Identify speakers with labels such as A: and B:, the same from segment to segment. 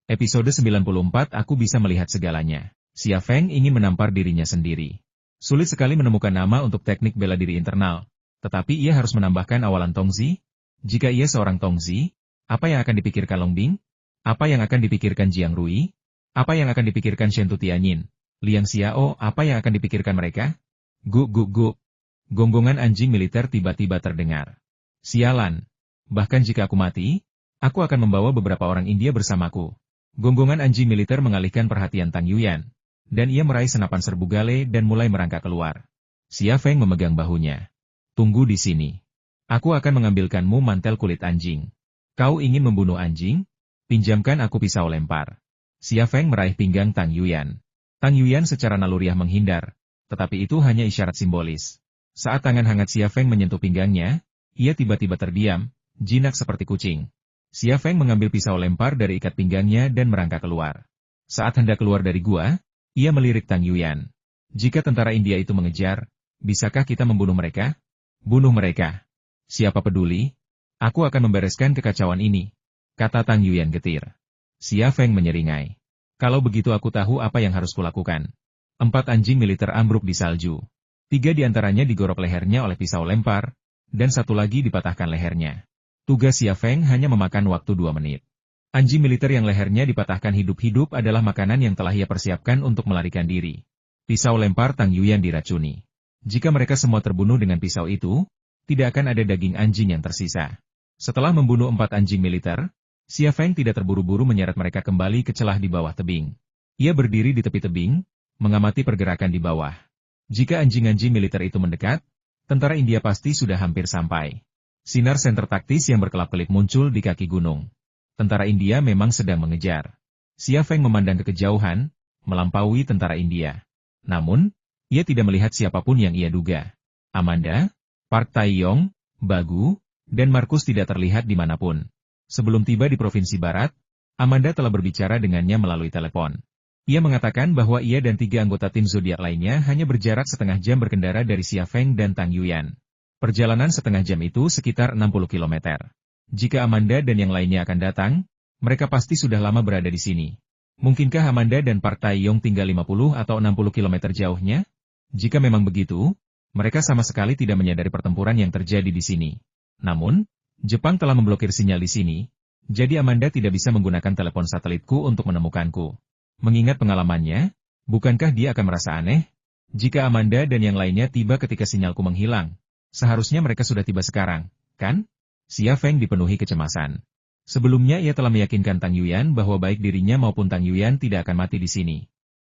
A: Episode 94 Aku bisa melihat segalanya. Xia Feng ingin menampar dirinya sendiri. Sulit sekali menemukan nama untuk teknik bela diri internal. Tetapi ia harus menambahkan awalan Tongzi. Jika ia seorang Tongzi, apa yang akan dipikirkan Long Bing? Apa yang akan dipikirkan Jiang Rui? Apa yang akan dipikirkan Shen Tutianyin? Liang Xiao, apa yang akan dipikirkan mereka? Guk guk guk. Gonggongan anjing militer tiba-tiba terdengar. Sialan. Bahkan jika aku mati, aku akan membawa beberapa orang India bersamaku. Gonggongan anjing militer mengalihkan perhatian Tang Yuyan. Dan ia meraih senapan serbu gale dan mulai merangkak keluar. Xia Feng memegang bahunya. Tunggu di sini. Aku akan mengambilkanmu mantel kulit anjing. Kau ingin membunuh anjing? Pinjamkan aku pisau lempar. Xia Feng meraih pinggang Tang Yuyan. Tang Yuyan secara naluriah menghindar. Tetapi itu hanya isyarat simbolis. Saat tangan hangat Xia Feng menyentuh pinggangnya, ia tiba-tiba terdiam, jinak seperti kucing. Xia Feng mengambil pisau lempar dari ikat pinggangnya dan merangkak keluar. Saat hendak keluar dari gua, ia melirik Tang Yuyan. Jika tentara India itu mengejar, bisakah kita membunuh mereka? Bunuh mereka. Siapa peduli? Aku akan membereskan kekacauan ini, kata Tang Yuyan getir. Xia Feng menyeringai. Kalau begitu aku tahu apa yang harus kulakukan. 4 anjing militer ambruk di salju. 3 diantaranya digorok lehernya oleh pisau lempar, dan 1 lagi dipatahkan lehernya. Tugas Xia Feng hanya memakan waktu 2 menit. Anjing militer yang lehernya dipatahkan hidup-hidup adalah makanan yang telah ia persiapkan untuk melarikan diri. Pisau lempar Tang Yuyan diracuni. Jika mereka semua terbunuh dengan pisau itu, tidak akan ada daging anjing yang tersisa. Setelah membunuh 4 anjing militer, Xia Feng tidak terburu-buru menyeret mereka kembali ke celah di bawah tebing. Ia berdiri di tepi tebing, mengamati pergerakan di bawah. Jika anjing-anjing militer itu mendekat, tentara India pasti sudah hampir sampai. Sinar senter taktis yang berkelap-kelip muncul di kaki gunung. Tentara India memang sedang mengejar. Xia Feng memandang ke kejauhan, melampaui tentara India. Namun, ia tidak melihat siapapun yang ia duga. Amanda, Park Tae-yong, Bagu, dan Markus tidak terlihat dimanapun. Sebelum tiba di Provinsi Barat, Amanda telah berbicara dengannya melalui telepon. Ia mengatakan bahwa ia dan 3 anggota tim zodiak lainnya hanya berjarak setengah jam berkendara dari Xia Feng dan Tang Yuyan. Perjalanan setengah jam itu sekitar 60 km. Jika Amanda dan yang lainnya akan datang, mereka pasti sudah lama berada di sini. Mungkinkah Amanda dan Park Tae-yong tinggal 50 atau 60 km jauhnya? Jika memang begitu, mereka sama sekali tidak menyadari pertempuran yang terjadi di sini. Namun, Jepang telah memblokir sinyal di sini, jadi Amanda tidak bisa menggunakan telepon satelitku untuk menemukanku. Mengingat pengalamannya, bukankah dia akan merasa aneh? Jika Amanda dan yang lainnya tiba ketika sinyalku menghilang, seharusnya mereka sudah tiba sekarang, kan? Xia Feng dipenuhi kecemasan. Sebelumnya ia telah meyakinkan Tang Yuyan bahwa baik dirinya maupun Tang Yuyan tidak akan mati di sini.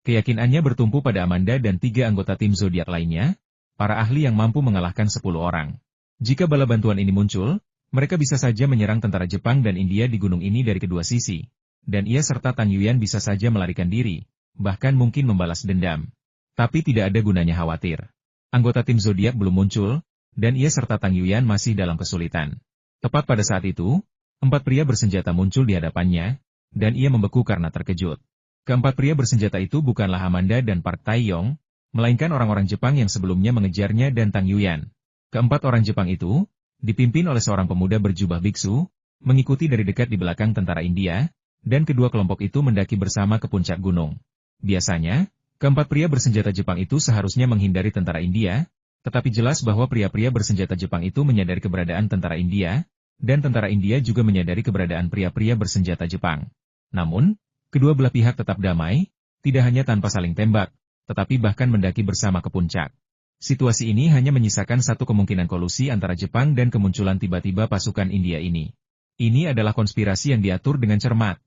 A: Keyakinannya bertumpu pada Amanda dan 3 anggota tim zodiak lainnya, para ahli yang mampu mengalahkan 10 orang. Jika bala bantuan ini muncul, mereka bisa saja menyerang tentara Jepang dan India di gunung ini dari kedua sisi. Dan ia serta Tang Yuyan bisa saja melarikan diri, bahkan mungkin membalas dendam. Tapi tidak ada gunanya khawatir. Anggota tim zodiak belum muncul, dan ia serta Tang Yuyan masih dalam kesulitan. Tepat pada saat itu, 4 pria bersenjata muncul di hadapannya, dan ia membeku karena terkejut. Keempat pria bersenjata itu bukanlah Amanda dan Park Tae-yong, melainkan orang-orang Jepang yang sebelumnya mengejarnya dan Tang Yuyan. Keempat orang Jepang itu, dipimpin oleh seorang pemuda berjubah biksu, mengikuti dari dekat di belakang tentara India, dan kedua kelompok itu mendaki bersama ke puncak gunung. Biasanya, keempat pria bersenjata Jepang itu seharusnya menghindari tentara India, tetapi jelas bahwa pria-pria bersenjata Jepang itu menyadari keberadaan tentara India, dan tentara India juga menyadari keberadaan pria-pria bersenjata Jepang. Namun, kedua belah pihak tetap damai, tidak hanya tanpa saling tembak, tetapi bahkan mendaki bersama ke puncak. Situasi ini hanya menyisakan satu kemungkinan kolusi antara Jepang dan kemunculan tiba-tiba pasukan India ini. Ini adalah konspirasi yang diatur dengan cermat.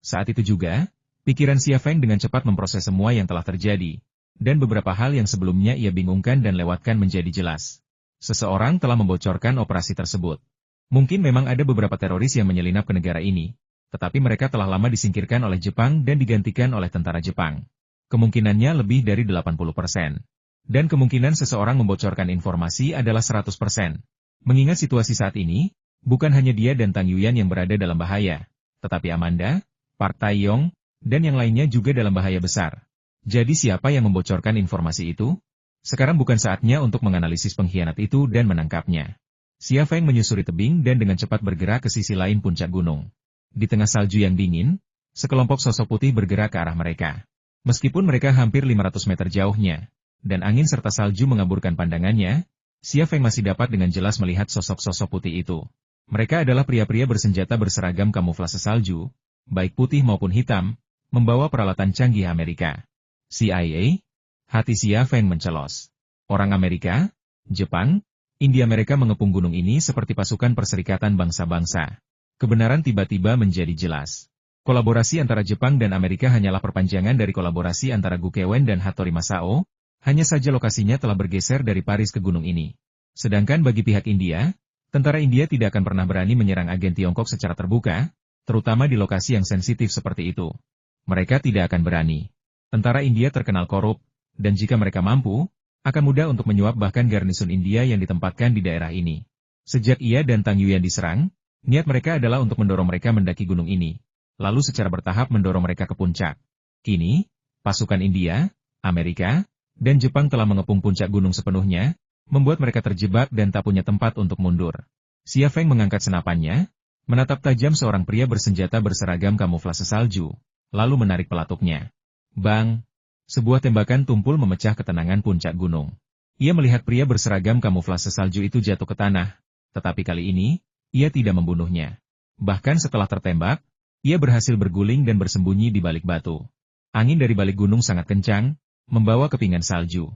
A: Saat itu juga, pikiran Xia Feng dengan cepat memproses semua yang telah terjadi, dan beberapa hal yang sebelumnya ia bingungkan dan lewatkan menjadi jelas. Seseorang telah membocorkan operasi tersebut. Mungkin memang ada beberapa teroris yang menyelinap ke negara ini, tetapi mereka telah lama disingkirkan oleh Jepang dan digantikan oleh tentara Jepang. Kemungkinannya lebih dari 80%. Dan kemungkinan seseorang membocorkan informasi adalah 100%. Mengingat situasi saat ini, bukan hanya dia dan Tang Yuyan yang berada dalam bahaya, tetapi Amanda, Park Tae-yong, dan yang lainnya juga dalam bahaya besar. Jadi siapa yang membocorkan informasi itu? Sekarang bukan saatnya untuk menganalisis pengkhianat itu dan menangkapnya. Xia Feng menyusuri tebing dan dengan cepat bergerak ke sisi lain puncak gunung. Di tengah salju yang dingin, Sekelompok sosok putih bergerak ke arah mereka. Meskipun mereka hampir 500 meter jauhnya, dan angin serta salju mengaburkan pandangannya, Xia Feng masih dapat dengan jelas melihat sosok-sosok putih itu. Mereka adalah pria-pria bersenjata berseragam kamuflase salju, baik putih maupun hitam, membawa peralatan canggih Amerika. CIA? Hati Xia Feng mencelos. Orang Amerika, Jepang, India mereka mengepung gunung ini seperti pasukan perserikatan bangsa-bangsa. Kebenaran tiba-tiba menjadi jelas. Kolaborasi antara Jepang dan Amerika hanyalah perpanjangan dari kolaborasi antara Gukewen dan Hattori Masao, hanya saja lokasinya telah bergeser dari Paris ke gunung ini. Sedangkan bagi pihak India, tentara India tidak akan pernah berani menyerang agen Tiongkok secara terbuka, terutama di lokasi yang sensitif seperti itu. Mereka tidak akan berani. Tentara India terkenal korup, dan jika mereka mampu, akan mudah untuk menyuap bahkan garnison India yang ditempatkan di daerah ini. Sejak ia dan Tang Yuyan diserang, niat mereka adalah untuk mendorong mereka mendaki gunung ini, lalu secara bertahap mendorong mereka ke puncak. Kini, pasukan India, Amerika, dan Jepang telah mengepung puncak gunung sepenuhnya, membuat mereka terjebak dan tak punya tempat untuk mundur. Xia Feng mengangkat senapannya, menatap tajam seorang pria bersenjata berseragam kamuflase salju, lalu menarik pelatuknya. Bang! Sebuah tembakan tumpul memecah ketenangan puncak gunung. Ia melihat pria berseragam kamuflase salju itu jatuh ke tanah, tetapi kali ini, ia tidak membunuhnya. Bahkan setelah tertembak, ia berhasil berguling dan bersembunyi di balik batu. Angin dari balik gunung sangat kencang, membawa kepingan salju.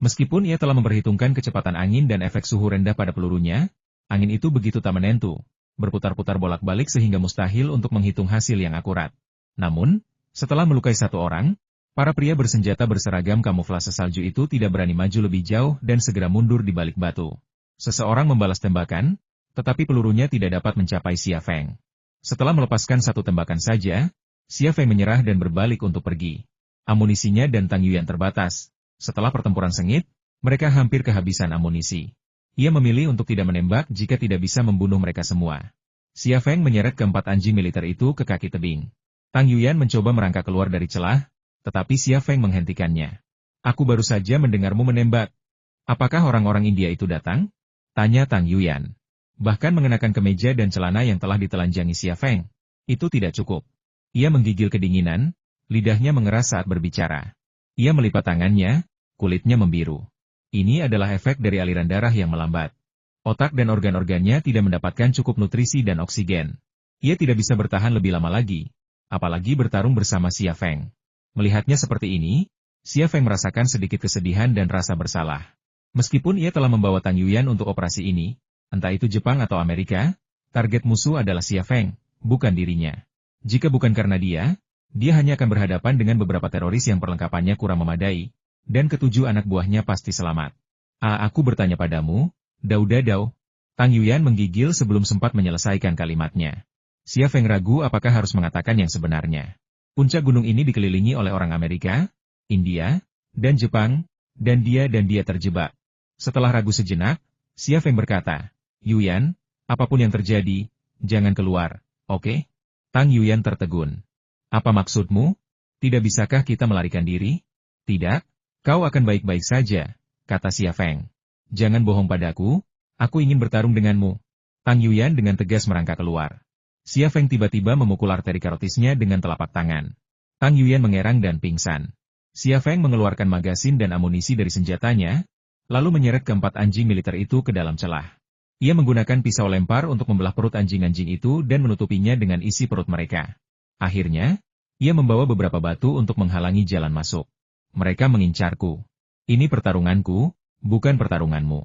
A: Meskipun ia telah memperhitungkan kecepatan angin dan efek suhu rendah pada pelurunya, angin itu begitu tak menentu, berputar-putar bolak-balik sehingga mustahil untuk menghitung hasil yang akurat. Namun, setelah melukai satu orang, para pria bersenjata berseragam kamuflase salju itu tidak berani maju lebih jauh dan segera mundur di balik batu. Seseorang membalas tembakan, tetapi pelurunya tidak dapat mencapai Xia Feng. Setelah melepaskan satu tembakan saja, Xia Feng menyerah dan berbalik untuk pergi. Amunisinya dan Tang Yuyan terbatas. Setelah pertempuran sengit, mereka hampir kehabisan amunisi. Ia memilih untuk tidak menembak jika tidak bisa membunuh mereka semua. Xia Feng menyeret keempat anjing militer itu ke kaki tebing. Tang Yuyan mencoba merangkak keluar dari celah, tetapi Xia Feng menghentikannya. Aku baru saja mendengarmu menembak. Apakah orang-orang India itu datang? Tanya Tang Yuyan. Bahkan mengenakan kemeja dan celana yang telah ditelanjangi Xia Feng, itu tidak cukup. Ia menggigil kedinginan, lidahnya mengeras saat berbicara. Ia melipat tangannya, kulitnya membiru. Ini adalah efek dari aliran darah yang melambat. Otak dan organ-organnya tidak mendapatkan cukup nutrisi dan oksigen. Ia tidak bisa bertahan lebih lama lagi, apalagi bertarung bersama Xia Feng. Melihatnya seperti ini, Xia Feng merasakan sedikit kesedihan dan rasa bersalah. Meskipun ia telah membawa Tang Yuyan untuk operasi ini, entah itu Jepang atau Amerika, target musuh adalah Xia Feng, bukan dirinya. Jika bukan karena dia hanya akan berhadapan dengan beberapa teroris yang perlengkapannya kurang memadai, dan ketujuh anak buahnya pasti selamat. Aku bertanya padamu, Dau. Tang Yuyan menggigil sebelum sempat menyelesaikan kalimatnya. Xia Feng ragu apakah harus mengatakan yang sebenarnya. Puncak gunung ini dikelilingi oleh orang Amerika, India, dan Jepang, dan dia terjebak. Setelah ragu sejenak, Xia Feng berkata, Yuyan, apapun yang terjadi, jangan keluar, oke? Tang Yuyan tertegun. Apa maksudmu? Tidak bisakah kita melarikan diri? Tidak, kau akan baik-baik saja, kata Xia Feng. Jangan bohong padaku, aku ingin bertarung denganmu. Tang Yuyan dengan tegas merangkak keluar. Xia Feng tiba-tiba memukul arteri karotisnya dengan telapak tangan. Tang Yuyan mengerang dan pingsan. Xia Feng mengeluarkan magasin dan amunisi dari senjatanya, lalu menyeret keempat anjing militer itu ke dalam celah. Ia menggunakan pisau lempar untuk membelah perut anjing-anjing itu dan menutupinya dengan isi perut mereka. Akhirnya, ia membawa beberapa batu untuk menghalangi jalan masuk. Mereka mengincarku. Ini pertarunganku, bukan pertarunganmu.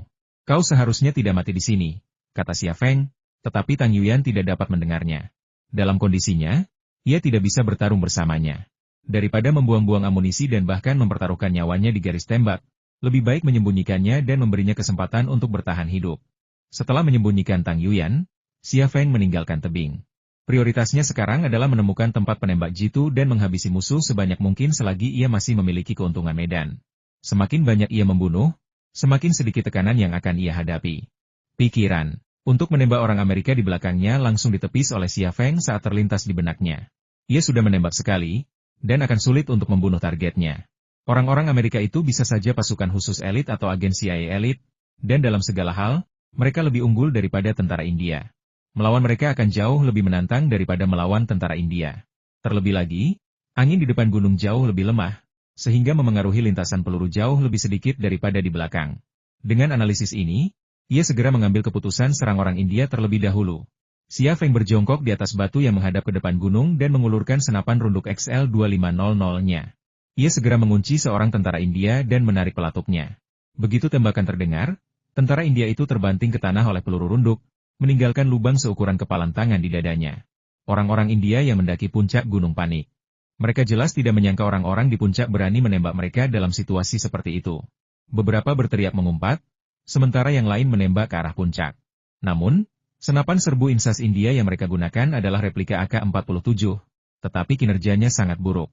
A: Kau seharusnya tidak mati di sini, kata Xia Feng. Tetapi Tang Yuyan tidak dapat mendengarnya. Dalam kondisinya, ia tidak bisa bertarung bersamanya. Daripada membuang-buang amunisi dan bahkan mempertaruhkan nyawanya di garis tembak, lebih baik menyembunyikannya dan memberinya kesempatan untuk bertahan hidup. Setelah menyembunyikan Tang Yuyan, Xia Feng meninggalkan tebing. Prioritasnya sekarang adalah menemukan tempat penembak jitu dan menghabisi musuh sebanyak mungkin selagi ia masih memiliki keuntungan medan. Semakin banyak ia membunuh, semakin sedikit tekanan yang akan ia hadapi. Pikiran untuk menembak orang Amerika di belakangnya langsung ditepis oleh Xia Feng saat terlintas di benaknya. Ia sudah menembak sekali, dan akan sulit untuk membunuh targetnya. Orang-orang Amerika itu bisa saja pasukan khusus elit atau agen CIA elit, dan dalam segala hal, mereka lebih unggul daripada tentara India. Melawan mereka akan jauh lebih menantang daripada melawan tentara India. Terlebih lagi, angin di depan gunung jauh lebih lemah, sehingga memengaruhi lintasan peluru jauh lebih sedikit daripada di belakang. Dengan analisis ini, ia segera mengambil keputusan serang orang India terlebih dahulu. Xia Feng berjongkok di atas batu yang menghadap ke depan gunung dan mengulurkan senapan runduk XL-2500-nya. Ia segera mengunci seorang tentara India dan menarik pelatuknya. Begitu tembakan terdengar, tentara India itu terbanting ke tanah oleh peluru runduk, meninggalkan lubang seukuran kepalan tangan di dadanya. Orang-orang India yang mendaki puncak gunung panik. Mereka jelas tidak menyangka orang-orang di puncak berani menembak mereka dalam situasi seperti itu. Beberapa berteriak mengumpat, sementara yang lain menembak ke arah puncak. Namun, senapan serbu insas India yang mereka gunakan adalah replika AK-47, tetapi kinerjanya sangat buruk.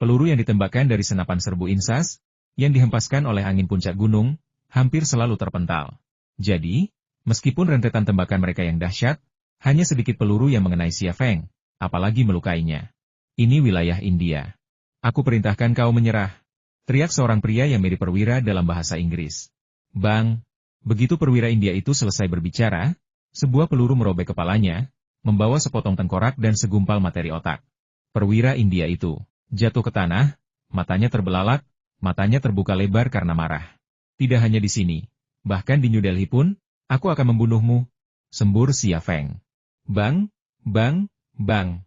A: Peluru yang ditembakkan dari senapan serbu insas, yang dihempaskan oleh angin puncak gunung, hampir selalu terpental. Jadi, meskipun rentetan tembakan mereka yang dahsyat, hanya sedikit peluru yang mengenai Xia Feng, apalagi melukainya. Ini wilayah India. Aku perintahkan kau menyerah. Teriak seorang pria yang mirip perwira dalam bahasa Inggris. Bang! Begitu perwira India itu selesai berbicara, sebuah peluru merobek kepalanya, membawa sepotong tengkorak dan segumpal materi otak. Perwira India itu jatuh ke tanah, matanya terbelalak, matanya terbuka lebar karena marah. Tidak hanya di sini, bahkan di New Delhi pun, aku akan membunuhmu, sembur Xia Feng. Bang, bang, bang.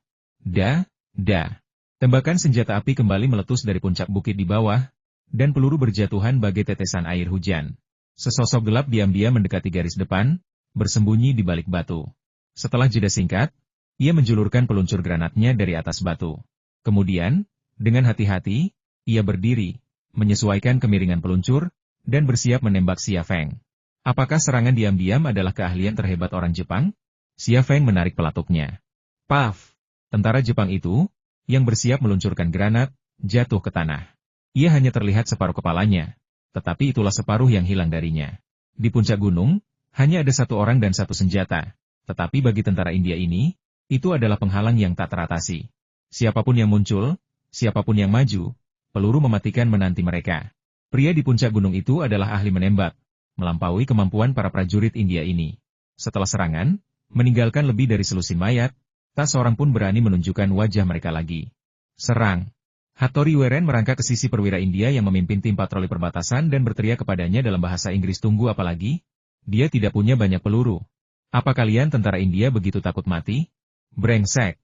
A: Da. Tembakan senjata api kembali meletus dari puncak bukit di bawah, dan peluru berjatuhan bagai tetesan air hujan. Sesosok gelap diam-diam mendekati garis depan, bersembunyi di balik batu. Setelah jeda singkat, ia menjulurkan peluncur granatnya dari atas batu. Kemudian, dengan hati-hati, ia berdiri, menyesuaikan kemiringan peluncur, dan bersiap menembak Xia Feng. Apakah serangan diam-diam adalah keahlian terhebat orang Jepang? Xia Feng menarik pelatuknya. Paf! Tentara Jepang itu, yang bersiap meluncurkan granat, jatuh ke tanah. Ia hanya terlihat separuh kepalanya, tetapi itulah separuh yang hilang darinya. Di puncak gunung, hanya ada satu orang dan satu senjata, tetapi bagi tentara India ini, itu adalah penghalang yang tak teratasi. Siapapun yang muncul, siapapun yang maju, peluru mematikan menanti mereka. Pria di puncak gunung itu adalah ahli menembak, melampaui kemampuan para prajurit India ini. Setelah serangan, meninggalkan lebih dari selusin mayat, tak seorang pun berani menunjukkan wajah mereka lagi. Serang! Hattori Weren merangkak ke sisi perwira India yang memimpin tim patroli perbatasan dan berteriak kepadanya dalam bahasa Inggris. Tunggu apa lagi? Dia tidak punya banyak peluru. Apa kalian tentara India begitu takut mati? Brengsek!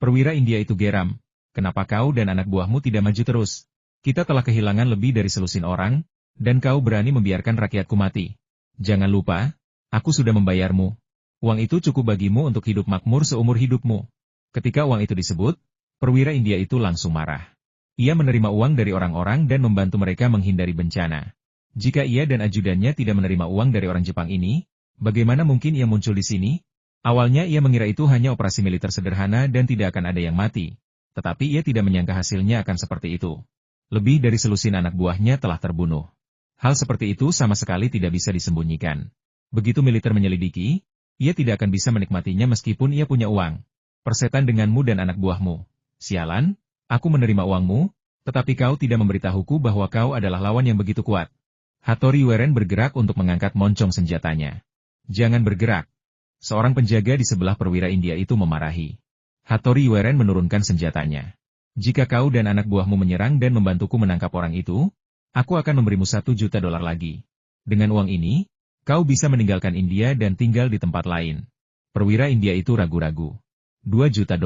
A: Perwira India itu geram. Kenapa kau dan anak buahmu tidak maju terus? Kita telah kehilangan lebih dari selusin orang, dan kau berani membiarkan rakyatku mati. Jangan lupa, aku sudah membayarmu. Uang itu cukup bagimu untuk hidup makmur seumur hidupmu. Ketika uang itu disebut, perwira India itu langsung marah. Ia menerima uang dari orang-orang dan membantu mereka menghindari bencana. Jika ia dan ajudannya tidak menerima uang dari orang Jepang ini, bagaimana mungkin ia muncul di sini? Awalnya ia mengira itu hanya operasi militer sederhana dan tidak akan ada yang mati. Tetapi ia tidak menyangka hasilnya akan seperti itu. Lebih dari selusin anak buahnya telah terbunuh. Hal seperti itu sama sekali tidak bisa disembunyikan. Begitu militer menyelidiki, ia tidak akan bisa menikmatinya meskipun ia punya uang. Persetan denganmu dan anak buahmu. Sialan, aku menerima uangmu, tetapi kau tidak memberitahuku bahwa kau adalah lawan yang begitu kuat. Hattori Weren bergerak untuk mengangkat moncong senjatanya. Jangan bergerak. Seorang penjaga di sebelah perwira India itu memarahi. Hattori Weren menurunkan senjatanya. Jika kau dan anak buahmu menyerang dan membantuku menangkap orang itu, aku akan memberimu $1 juta lagi. Dengan uang ini, kau bisa meninggalkan India dan tinggal di tempat lain. Perwira India itu ragu-ragu. $2 juta.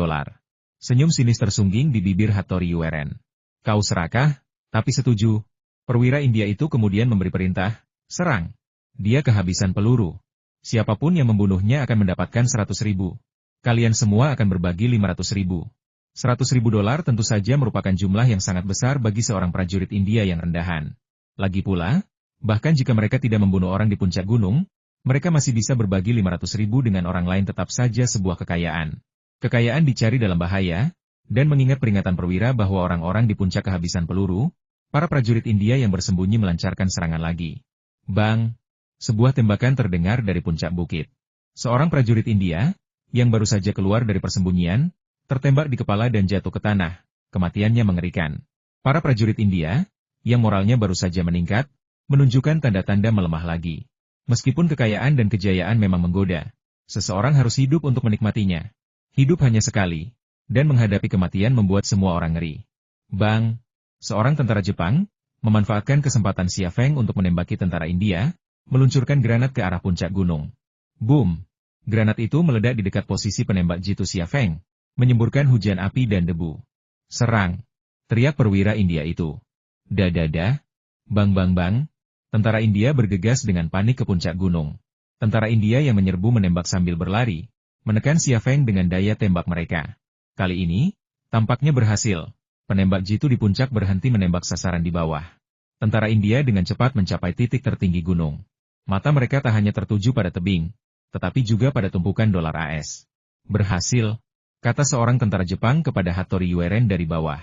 A: Senyum sinis tersungging di bibir Hattori Weren. Kau serakah, tapi setuju. Perwira India itu kemudian memberi perintah, serang. Dia kehabisan peluru. Siapapun yang membunuhnya akan mendapatkan 100.000. Kalian semua akan berbagi 500.000. $100.000 tentu saja merupakan jumlah yang sangat besar bagi seorang prajurit India yang rendahan. Lagi pula, bahkan jika mereka tidak membunuh orang di puncak gunung, mereka masih bisa berbagi 500.000 dengan orang lain, tetap saja sebuah kekayaan. Kekayaan dicari dalam bahaya, dan mengingat peringatan perwira bahwa orang-orang di puncak kehabisan peluru, para prajurit India yang bersembunyi melancarkan serangan lagi. Bang! Sebuah tembakan terdengar dari puncak bukit. Seorang prajurit India, yang baru saja keluar dari persembunyian, tertembak di kepala dan jatuh ke tanah. Kematiannya mengerikan. Para prajurit India, yang moralnya baru saja meningkat, menunjukkan tanda-tanda melemah lagi. Meskipun kekayaan dan kejayaan memang menggoda, seseorang harus hidup untuk menikmatinya. Hidup hanya sekali. dan menghadapi kematian membuat semua orang ngeri. Bang! Seorang tentara Jepang, memanfaatkan kesempatan Xia Feng untuk menembaki tentara India, meluncurkan granat ke arah puncak gunung. Boom! Granat itu meledak di dekat posisi penembak jitu Xia Feng, menyemburkan hujan api dan debu. Serang! Teriak perwira India itu. Dadada! Bang bang bang! Tentara India bergegas dengan panik ke puncak gunung. Tentara India yang menyerbu menembak sambil berlari, menekan Xia Feng dengan daya tembak mereka. Kali ini, tampaknya berhasil. Penembak jitu di puncak berhenti menembak sasaran di bawah. Tentara India dengan cepat mencapai titik tertinggi gunung. Mata mereka tak hanya tertuju pada tebing, tetapi juga pada tumpukan dolar AS. Berhasil, kata seorang tentara Jepang kepada Hattori Yueren dari bawah.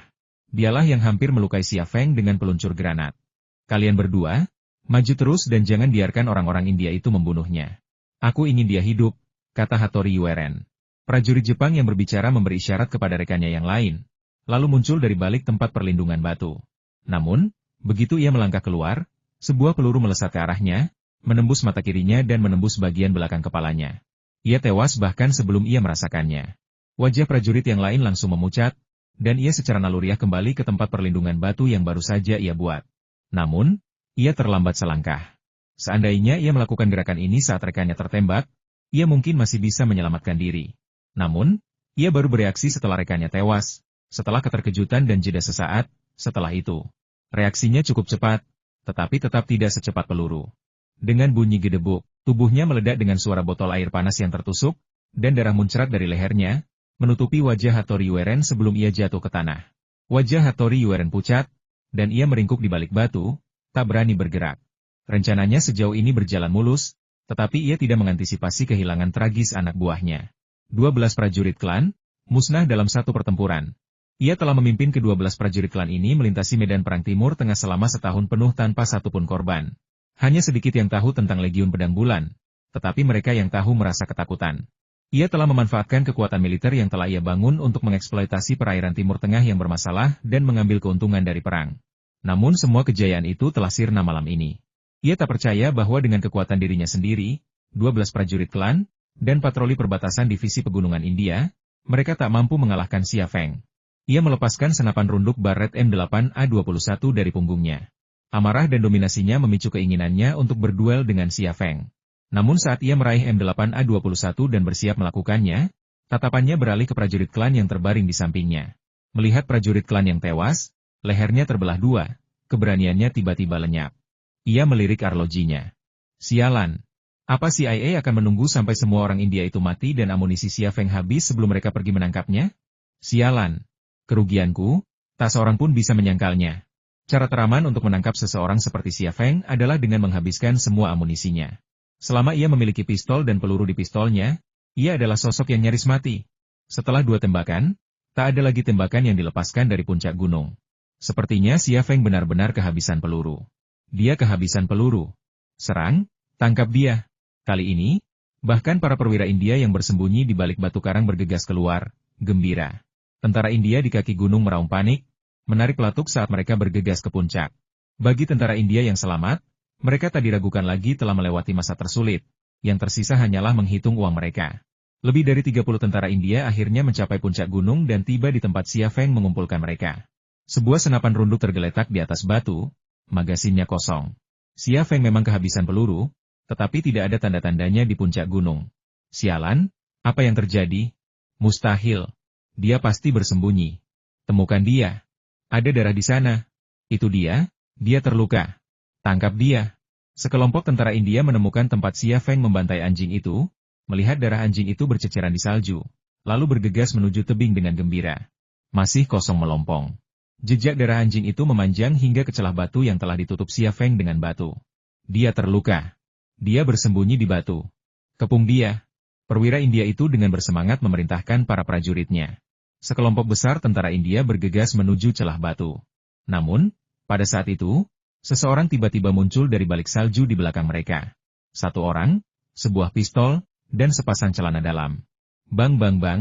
A: Dialah yang hampir melukai Xia Feng dengan peluncur granat. Kalian berdua, maju terus dan jangan biarkan orang-orang India itu membunuhnya. Aku ingin dia hidup, kata Hattori Yueren. Prajurit Jepang yang berbicara memberi isyarat kepada rekannya yang lain, lalu muncul dari balik tempat perlindungan batu. Namun, begitu ia melangkah keluar, sebuah peluru melesat ke arahnya, menembus mata kirinya dan menembus bagian belakang kepalanya. Ia tewas bahkan sebelum ia merasakannya. Wajah prajurit yang lain langsung memucat, dan ia secara naluriah kembali ke tempat perlindungan batu yang baru saja ia buat. Namun, ia terlambat selangkah. Seandainya ia melakukan gerakan ini saat rekannya tertembak, ia mungkin masih bisa menyelamatkan diri. Namun, ia baru bereaksi setelah rekannya tewas, setelah keterkejutan dan jeda sesaat, setelah itu. Reaksinya cukup cepat, tetapi tetap tidak secepat peluru. Dengan bunyi gedebuk, tubuhnya meledak dengan suara botol air panas yang tertusuk, dan darah muncrat dari lehernya, menutupi wajah Hattori Yueren sebelum ia jatuh ke tanah. Wajah Hattori Yueren pucat, dan ia meringkuk di balik batu, tak berani bergerak. Rencananya sejauh ini berjalan mulus, tetapi ia tidak mengantisipasi kehilangan tragis anak buahnya. 12 prajurit klan, musnah dalam satu pertempuran. Ia telah memimpin ke-12 prajurit klan ini melintasi medan perang Timur Tengah selama setahun penuh tanpa satupun korban. Hanya sedikit yang tahu tentang Legiun Pedang Bulan, tetapi mereka yang tahu merasa ketakutan. Ia telah memanfaatkan kekuatan militer yang telah ia bangun untuk mengeksploitasi perairan Timur Tengah yang bermasalah dan mengambil keuntungan dari perang. Namun semua kejayaan itu telah sirna malam ini. Ia tak percaya bahwa dengan kekuatan dirinya sendiri, 12 prajurit klan, dan patroli perbatasan divisi pegunungan India, mereka tak mampu mengalahkan Xia Feng. Ia melepaskan senapan runduk Barrett M8A21 dari punggungnya. Amarah dan dominasinya memicu keinginannya untuk berduel dengan Xia Feng. Namun saat ia meraih M8A21 dan bersiap melakukannya, tatapannya beralih ke prajurit klan yang terbaring di sampingnya. Melihat prajurit klan yang tewas, lehernya terbelah dua, keberaniannya tiba-tiba lenyap. Ia melirik arlojinya. Sialan! Apa CIA akan menunggu sampai semua orang India itu mati dan amunisi Xia Feng habis sebelum mereka pergi menangkapnya? Sialan! Kerugianku, tak seorang pun bisa menyangkalnya. Cara teraman untuk menangkap seseorang seperti Xia Feng adalah dengan menghabiskan semua amunisinya. Selama ia memiliki pistol dan peluru di pistolnya, ia adalah sosok yang nyaris mati. Setelah 2 tembakan, tak ada lagi tembakan yang dilepaskan dari puncak gunung. Sepertinya Xia Feng benar-benar kehabisan peluru. Dia kehabisan peluru. Serang, tangkap dia. Kali ini, bahkan para perwira India yang bersembunyi di balik batu karang bergegas keluar, gembira. Tentara India di kaki gunung meraung panik, menarik pelatuk saat mereka bergegas ke puncak. Bagi tentara India yang selamat, mereka tak diragukan lagi telah melewati masa tersulit, yang tersisa hanyalah menghitung uang mereka. Lebih dari 30 tentara India akhirnya mencapai puncak gunung dan tiba di tempat Xia Feng mengumpulkan mereka. Sebuah senapan runduk tergeletak di atas batu, magasinnya kosong. Xia Feng memang kehabisan peluru, tetapi tidak ada tanda-tandanya di puncak gunung. Sialan, apa yang terjadi? Mustahil. Dia pasti bersembunyi. Temukan dia. Ada darah di sana. Itu dia terluka. Tangkap dia. Sekelompok tentara India menemukan tempat Xia Feng membantai anjing itu, melihat darah anjing itu berceceran di salju, lalu bergegas menuju tebing dengan gembira. Masih kosong melompong. Jejak darah anjing itu memanjang hingga ke celah batu yang telah ditutup Xia Feng dengan batu. Dia terluka. Dia bersembunyi di batu. Kepung dia. Perwira India itu dengan bersemangat memerintahkan para prajuritnya. Sekelompok besar tentara India bergegas menuju celah batu. Namun, pada saat itu, seseorang tiba-tiba muncul dari balik salju di belakang mereka. Satu orang, sebuah pistol, dan sepasang celana dalam. Bang bang bang,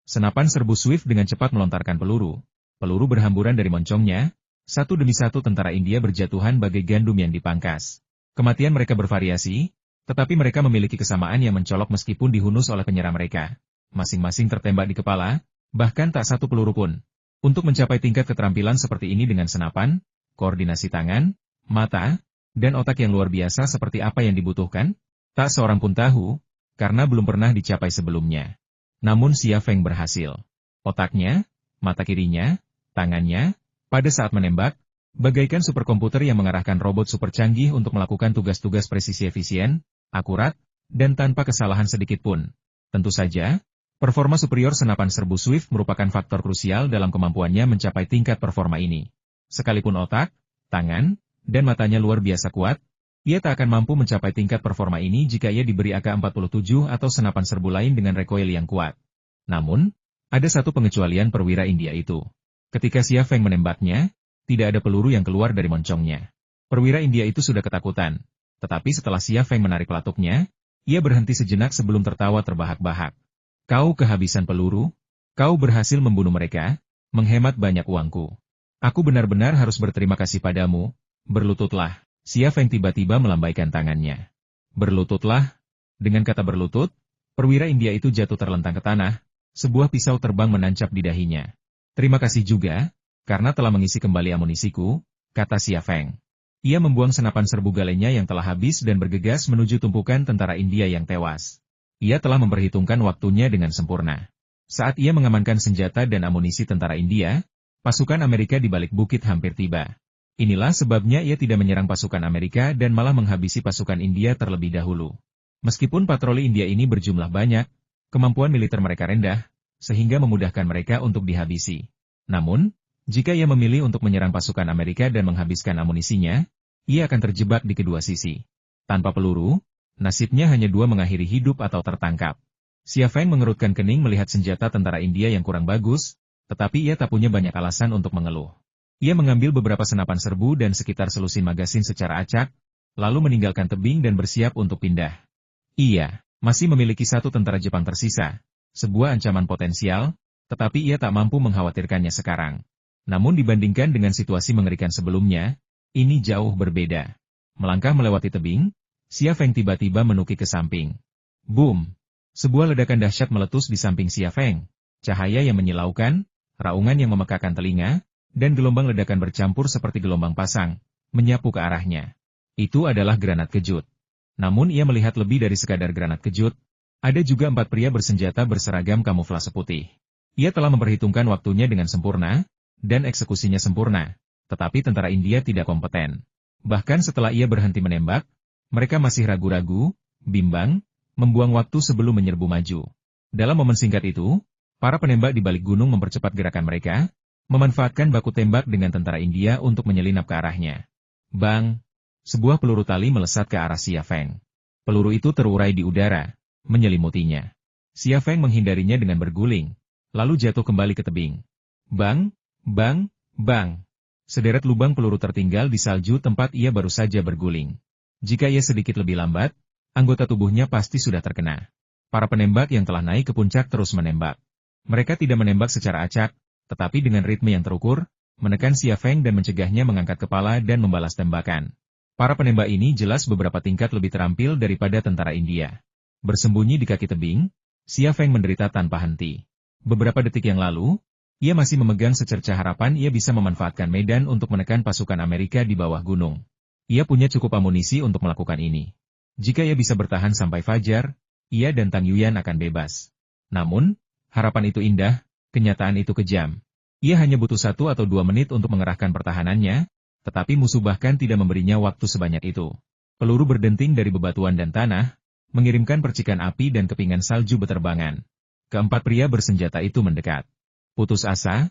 A: senapan serbu Swift dengan cepat melontarkan peluru. Peluru berhamburan dari moncongnya, satu demi satu tentara India berjatuhan bagai gandum yang dipangkas. Kematian mereka bervariasi, tetapi mereka memiliki kesamaan yang mencolok meskipun dihunus oleh penyerang mereka. Masing-masing tertembak di kepala, Bahkan tak satu peluru pun. Untuk mencapai tingkat keterampilan seperti ini dengan senapan, koordinasi tangan, mata, dan otak yang luar biasa seperti apa yang dibutuhkan, tak seorang pun tahu, karena belum pernah dicapai sebelumnya. Namun Xia Feng berhasil. Otaknya, mata kirinya, tangannya, pada saat menembak, bagaikan superkomputer yang mengarahkan robot super canggih untuk melakukan tugas-tugas presisi efisien, akurat, dan tanpa kesalahan sedikit pun. Tentu saja, performa superior senapan serbu Swift merupakan faktor krusial dalam kemampuannya mencapai tingkat performa ini. Sekalipun otak, tangan, dan matanya luar biasa kuat, ia tak akan mampu mencapai tingkat performa ini jika ia diberi AK-47 atau senapan serbu lain dengan recoil yang kuat. Namun, ada satu pengecualian perwira India itu. Ketika Xia Feng menembaknya, tidak ada peluru yang keluar dari moncongnya. Perwira India itu sudah ketakutan. Tetapi setelah Xia Feng menarik pelatuknya, ia berhenti sejenak sebelum tertawa terbahak-bahak. Kau kehabisan peluru? Kau berhasil membunuh mereka, menghemat banyak uangku. Aku benar-benar harus berterima kasih padamu. Berlututlah. Xia Feng tiba-tiba melambaikan tangannya. Berlututlah. Dengan kata berlutut, perwira India itu jatuh terlentang ke tanah, sebuah pisau terbang menancap di dahinya. Terima kasih juga, karena telah mengisi kembali amunisiku, kata Xia Feng. Ia membuang senapan serbu galenya yang telah habis dan bergegas menuju tumpukan tentara India yang tewas. Ia telah memperhitungkan waktunya dengan sempurna. Saat ia mengamankan senjata dan amunisi tentara India, pasukan Amerika di balik bukit hampir tiba. Inilah sebabnya ia tidak menyerang pasukan Amerika dan malah menghabisi pasukan India terlebih dahulu. Meskipun patroli India ini berjumlah banyak, kemampuan militer mereka rendah, sehingga memudahkan mereka untuk dihabisi. Namun, jika ia memilih untuk menyerang pasukan Amerika dan menghabiskan amunisinya, ia akan terjebak di kedua sisi. Tanpa peluru, nasibnya hanya dua, mengakhiri hidup atau tertangkap. Xia Feng mengerutkan kening melihat senjata tentara India yang kurang bagus, tetapi ia tak punya banyak alasan untuk mengeluh. Ia mengambil beberapa senapan serbu dan sekitar selusin magasin secara acak, lalu meninggalkan tebing dan bersiap untuk pindah. Ia masih memiliki satu tentara Jepang tersisa, sebuah ancaman potensial, tetapi ia tak mampu mengkhawatirkannya sekarang. Namun dibandingkan dengan situasi mengerikan sebelumnya, ini jauh berbeda. Melangkah melewati tebing, Xia Feng tiba-tiba menukik ke samping. Boom! Sebuah ledakan dahsyat meletus di samping Xia Feng. Cahaya yang menyilaukan, raungan yang memekakan telinga, dan gelombang ledakan bercampur seperti gelombang pasang, menyapu ke arahnya. Itu adalah granat kejut. Namun ia melihat lebih dari sekadar granat kejut. Ada juga 4 pria bersenjata berseragam kamuflase putih. Ia telah memperhitungkan waktunya dengan sempurna, dan eksekusinya sempurna. Tetapi tentara India tidak kompeten. Bahkan setelah ia berhenti menembak, mereka masih ragu-ragu, bimbang, membuang waktu sebelum menyerbu maju. Dalam momen singkat itu, para penembak di balik gunung mempercepat gerakan mereka, memanfaatkan baku tembak dengan tentara India untuk menyelinap ke arahnya. Bang! Sebuah peluru tali melesat ke arah Xia Feng. Peluru itu terurai di udara, menyelimutinya. Xia Feng menghindarinya dengan berguling, lalu jatuh kembali ke tebing. Bang! Bang! Bang! Sederet lubang peluru tertinggal di salju tempat ia baru saja berguling. Jika ia sedikit lebih lambat, anggota tubuhnya pasti sudah terkena. Para penembak yang telah naik ke puncak terus menembak. Mereka tidak menembak secara acak, tetapi dengan ritme yang terukur, menekan Xia Feng dan mencegahnya mengangkat kepala dan membalas tembakan. Para penembak ini jelas beberapa tingkat lebih terampil daripada tentara India. Bersembunyi di kaki tebing, Xia Feng menderita tanpa henti. Beberapa detik yang lalu, ia masih memegang secercah harapan ia bisa memanfaatkan medan untuk menekan pasukan Amerika di bawah gunung. Ia punya cukup amunisi untuk melakukan ini. Jika ia bisa bertahan sampai fajar, ia dan Tang Yuyan akan bebas. Namun, harapan itu indah, kenyataan itu kejam. Ia hanya butuh 1 atau 2 menit untuk mengerahkan pertahanannya, tetapi musuh bahkan tidak memberinya waktu sebanyak itu. Peluru berdenting dari bebatuan dan tanah, mengirimkan percikan api dan kepingan salju beterbangan. Keempat pria bersenjata itu mendekat. Putus asa,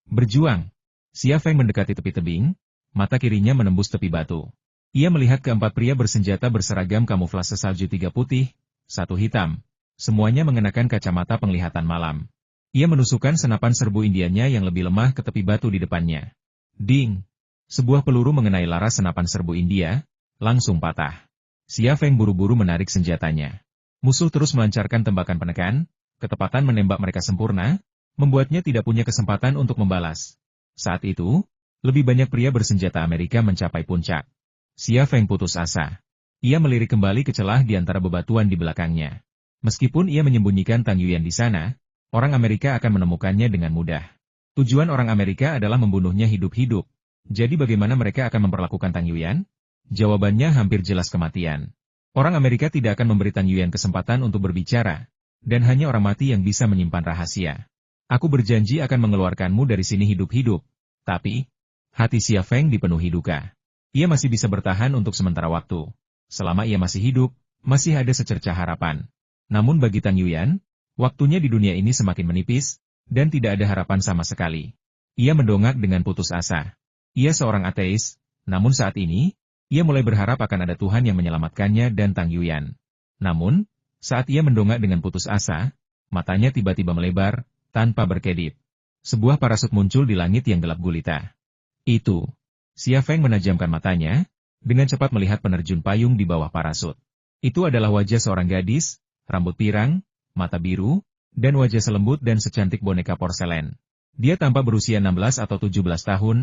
A: berjuang. Xia Feng mendekati tepi tebing, mata kirinya menembus tepi batu. Ia melihat keempat pria bersenjata berseragam kamuflase salju 3 putih, 1 hitam. Semuanya mengenakan kacamata penglihatan malam. Ia menusukkan senapan serbu Indianya yang lebih lemah ke tepi batu di depannya. Ding! Sebuah peluru mengenai laras senapan serbu India, langsung patah. Xia Feng buru-buru menarik senjatanya. Musuh terus melancarkan tembakan penekan, ketepatan menembak mereka sempurna, membuatnya tidak punya kesempatan untuk membalas. Saat itu, lebih banyak pria bersenjata Amerika mencapai puncak. Xia Feng putus asa. Ia melirik kembali ke celah di antara bebatuan di belakangnya. Meskipun ia menyembunyikan Tang Yuyan di sana, Orang Amerika akan menemukannya dengan mudah. Tujuan orang Amerika adalah membunuhnya hidup-hidup. Jadi bagaimana mereka akan memperlakukan Tang Yuyan? Jawabannya hampir jelas kematian. Orang Amerika tidak akan memberi Tang Yuyan kesempatan untuk berbicara, dan hanya orang mati yang bisa menyimpan rahasia. Aku berjanji akan mengeluarkanmu dari sini hidup-hidup. Tapi, hati Xia Feng dipenuhi duka. Ia masih bisa bertahan untuk sementara waktu. Selama ia masih hidup, masih ada secercah harapan. Namun bagi Tang Yuyan, waktunya di dunia ini semakin menipis, dan tidak ada harapan sama sekali. Ia mendongak dengan putus asa. Ia seorang ateis, namun saat ini, ia mulai berharap akan ada Tuhan yang menyelamatkannya dan Tang Yuyan. Namun, saat ia mendongak dengan putus asa, matanya tiba-tiba melebar, tanpa berkedip. Sebuah parasut muncul di langit yang gelap gulita. Itu. Xia Feng menajamkan matanya, dengan cepat melihat penerjun payung di bawah parasut. Itu adalah wajah seorang gadis, rambut pirang, mata biru, dan wajah selembut dan secantik boneka porselen. Dia tampak berusia 16 atau 17 tahun,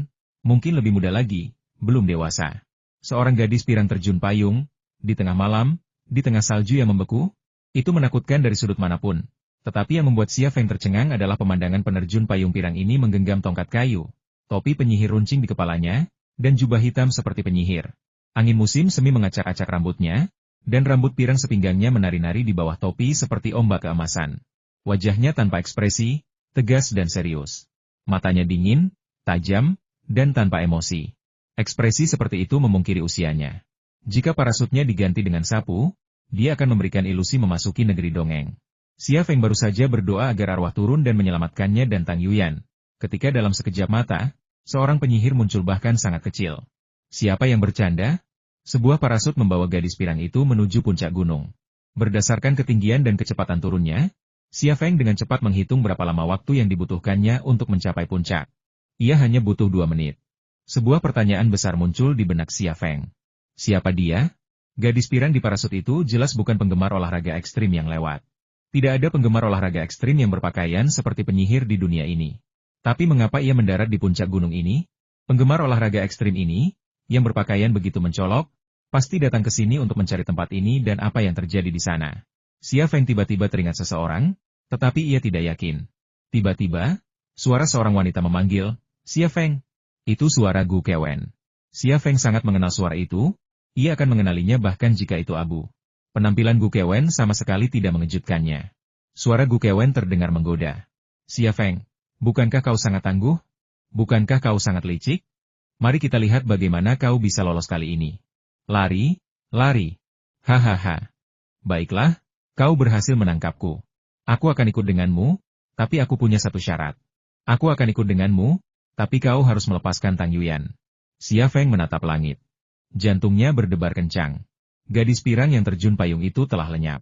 A: mungkin lebih muda lagi, belum dewasa. Seorang gadis pirang terjun payung, di tengah malam, di tengah salju yang membeku, itu menakutkan dari sudut manapun. Tetapi yang membuat Xia Feng tercengang adalah pemandangan penerjun payung pirang ini menggenggam tongkat kayu, topi penyihir runcing di kepalanya, dan jubah hitam seperti penyihir. Angin musim semi mengacak-acak rambutnya, dan rambut pirang sepinggangnya menari-nari di bawah topi seperti ombak keemasan. Wajahnya tanpa ekspresi, tegas dan serius. Matanya dingin, tajam, dan tanpa emosi. Ekspresi seperti itu memungkiri usianya. Jika parasutnya diganti dengan sapu, dia akan memberikan ilusi memasuki negeri dongeng. Xia Feng baru saja berdoa agar arwah turun dan menyelamatkannya dan Tang Yuyan. Ketika dalam sekejap mata, seorang penyihir muncul bahkan sangat kecil. Siapa yang bercanda? Sebuah parasut membawa gadis pirang itu menuju puncak gunung. Berdasarkan ketinggian dan kecepatan turunnya, Xia Feng dengan cepat menghitung berapa lama waktu yang dibutuhkannya untuk mencapai puncak. Ia hanya butuh 2 menit. Sebuah pertanyaan besar muncul di benak Xia Feng. Siapa dia? Gadis pirang di parasut itu jelas bukan penggemar olahraga ekstrim yang lewat. Tidak ada penggemar olahraga ekstrim yang berpakaian seperti penyihir di dunia ini. Tapi mengapa ia mendarat di puncak gunung ini? Penggemar olahraga ekstrim ini, yang berpakaian begitu mencolok, pasti datang ke sini untuk mencari tempat ini dan apa yang terjadi di sana. Xia Feng tiba-tiba teringat seseorang, tetapi ia tidak yakin. Tiba-tiba, suara seorang wanita memanggil, Xia Feng. Itu suara Gu Kewen. Xia Feng sangat mengenal suara itu, ia akan mengenalinya bahkan jika itu abu. Penampilan Gu Kewen sama sekali tidak mengejutkannya. Suara Gu Kewen terdengar menggoda. Xia Feng, bukankah kau sangat tangguh? Bukankah kau sangat licik? Mari kita lihat bagaimana kau bisa lolos kali ini. Lari, lari. Hahaha. Baiklah, kau berhasil menangkapku. Aku akan ikut denganmu, tapi aku punya satu syarat. Aku akan ikut denganmu, tapi kau harus melepaskan Tang Yuyan. Xia Feng menatap langit. Jantungnya berdebar kencang. Gadis pirang yang terjun payung itu telah lenyap.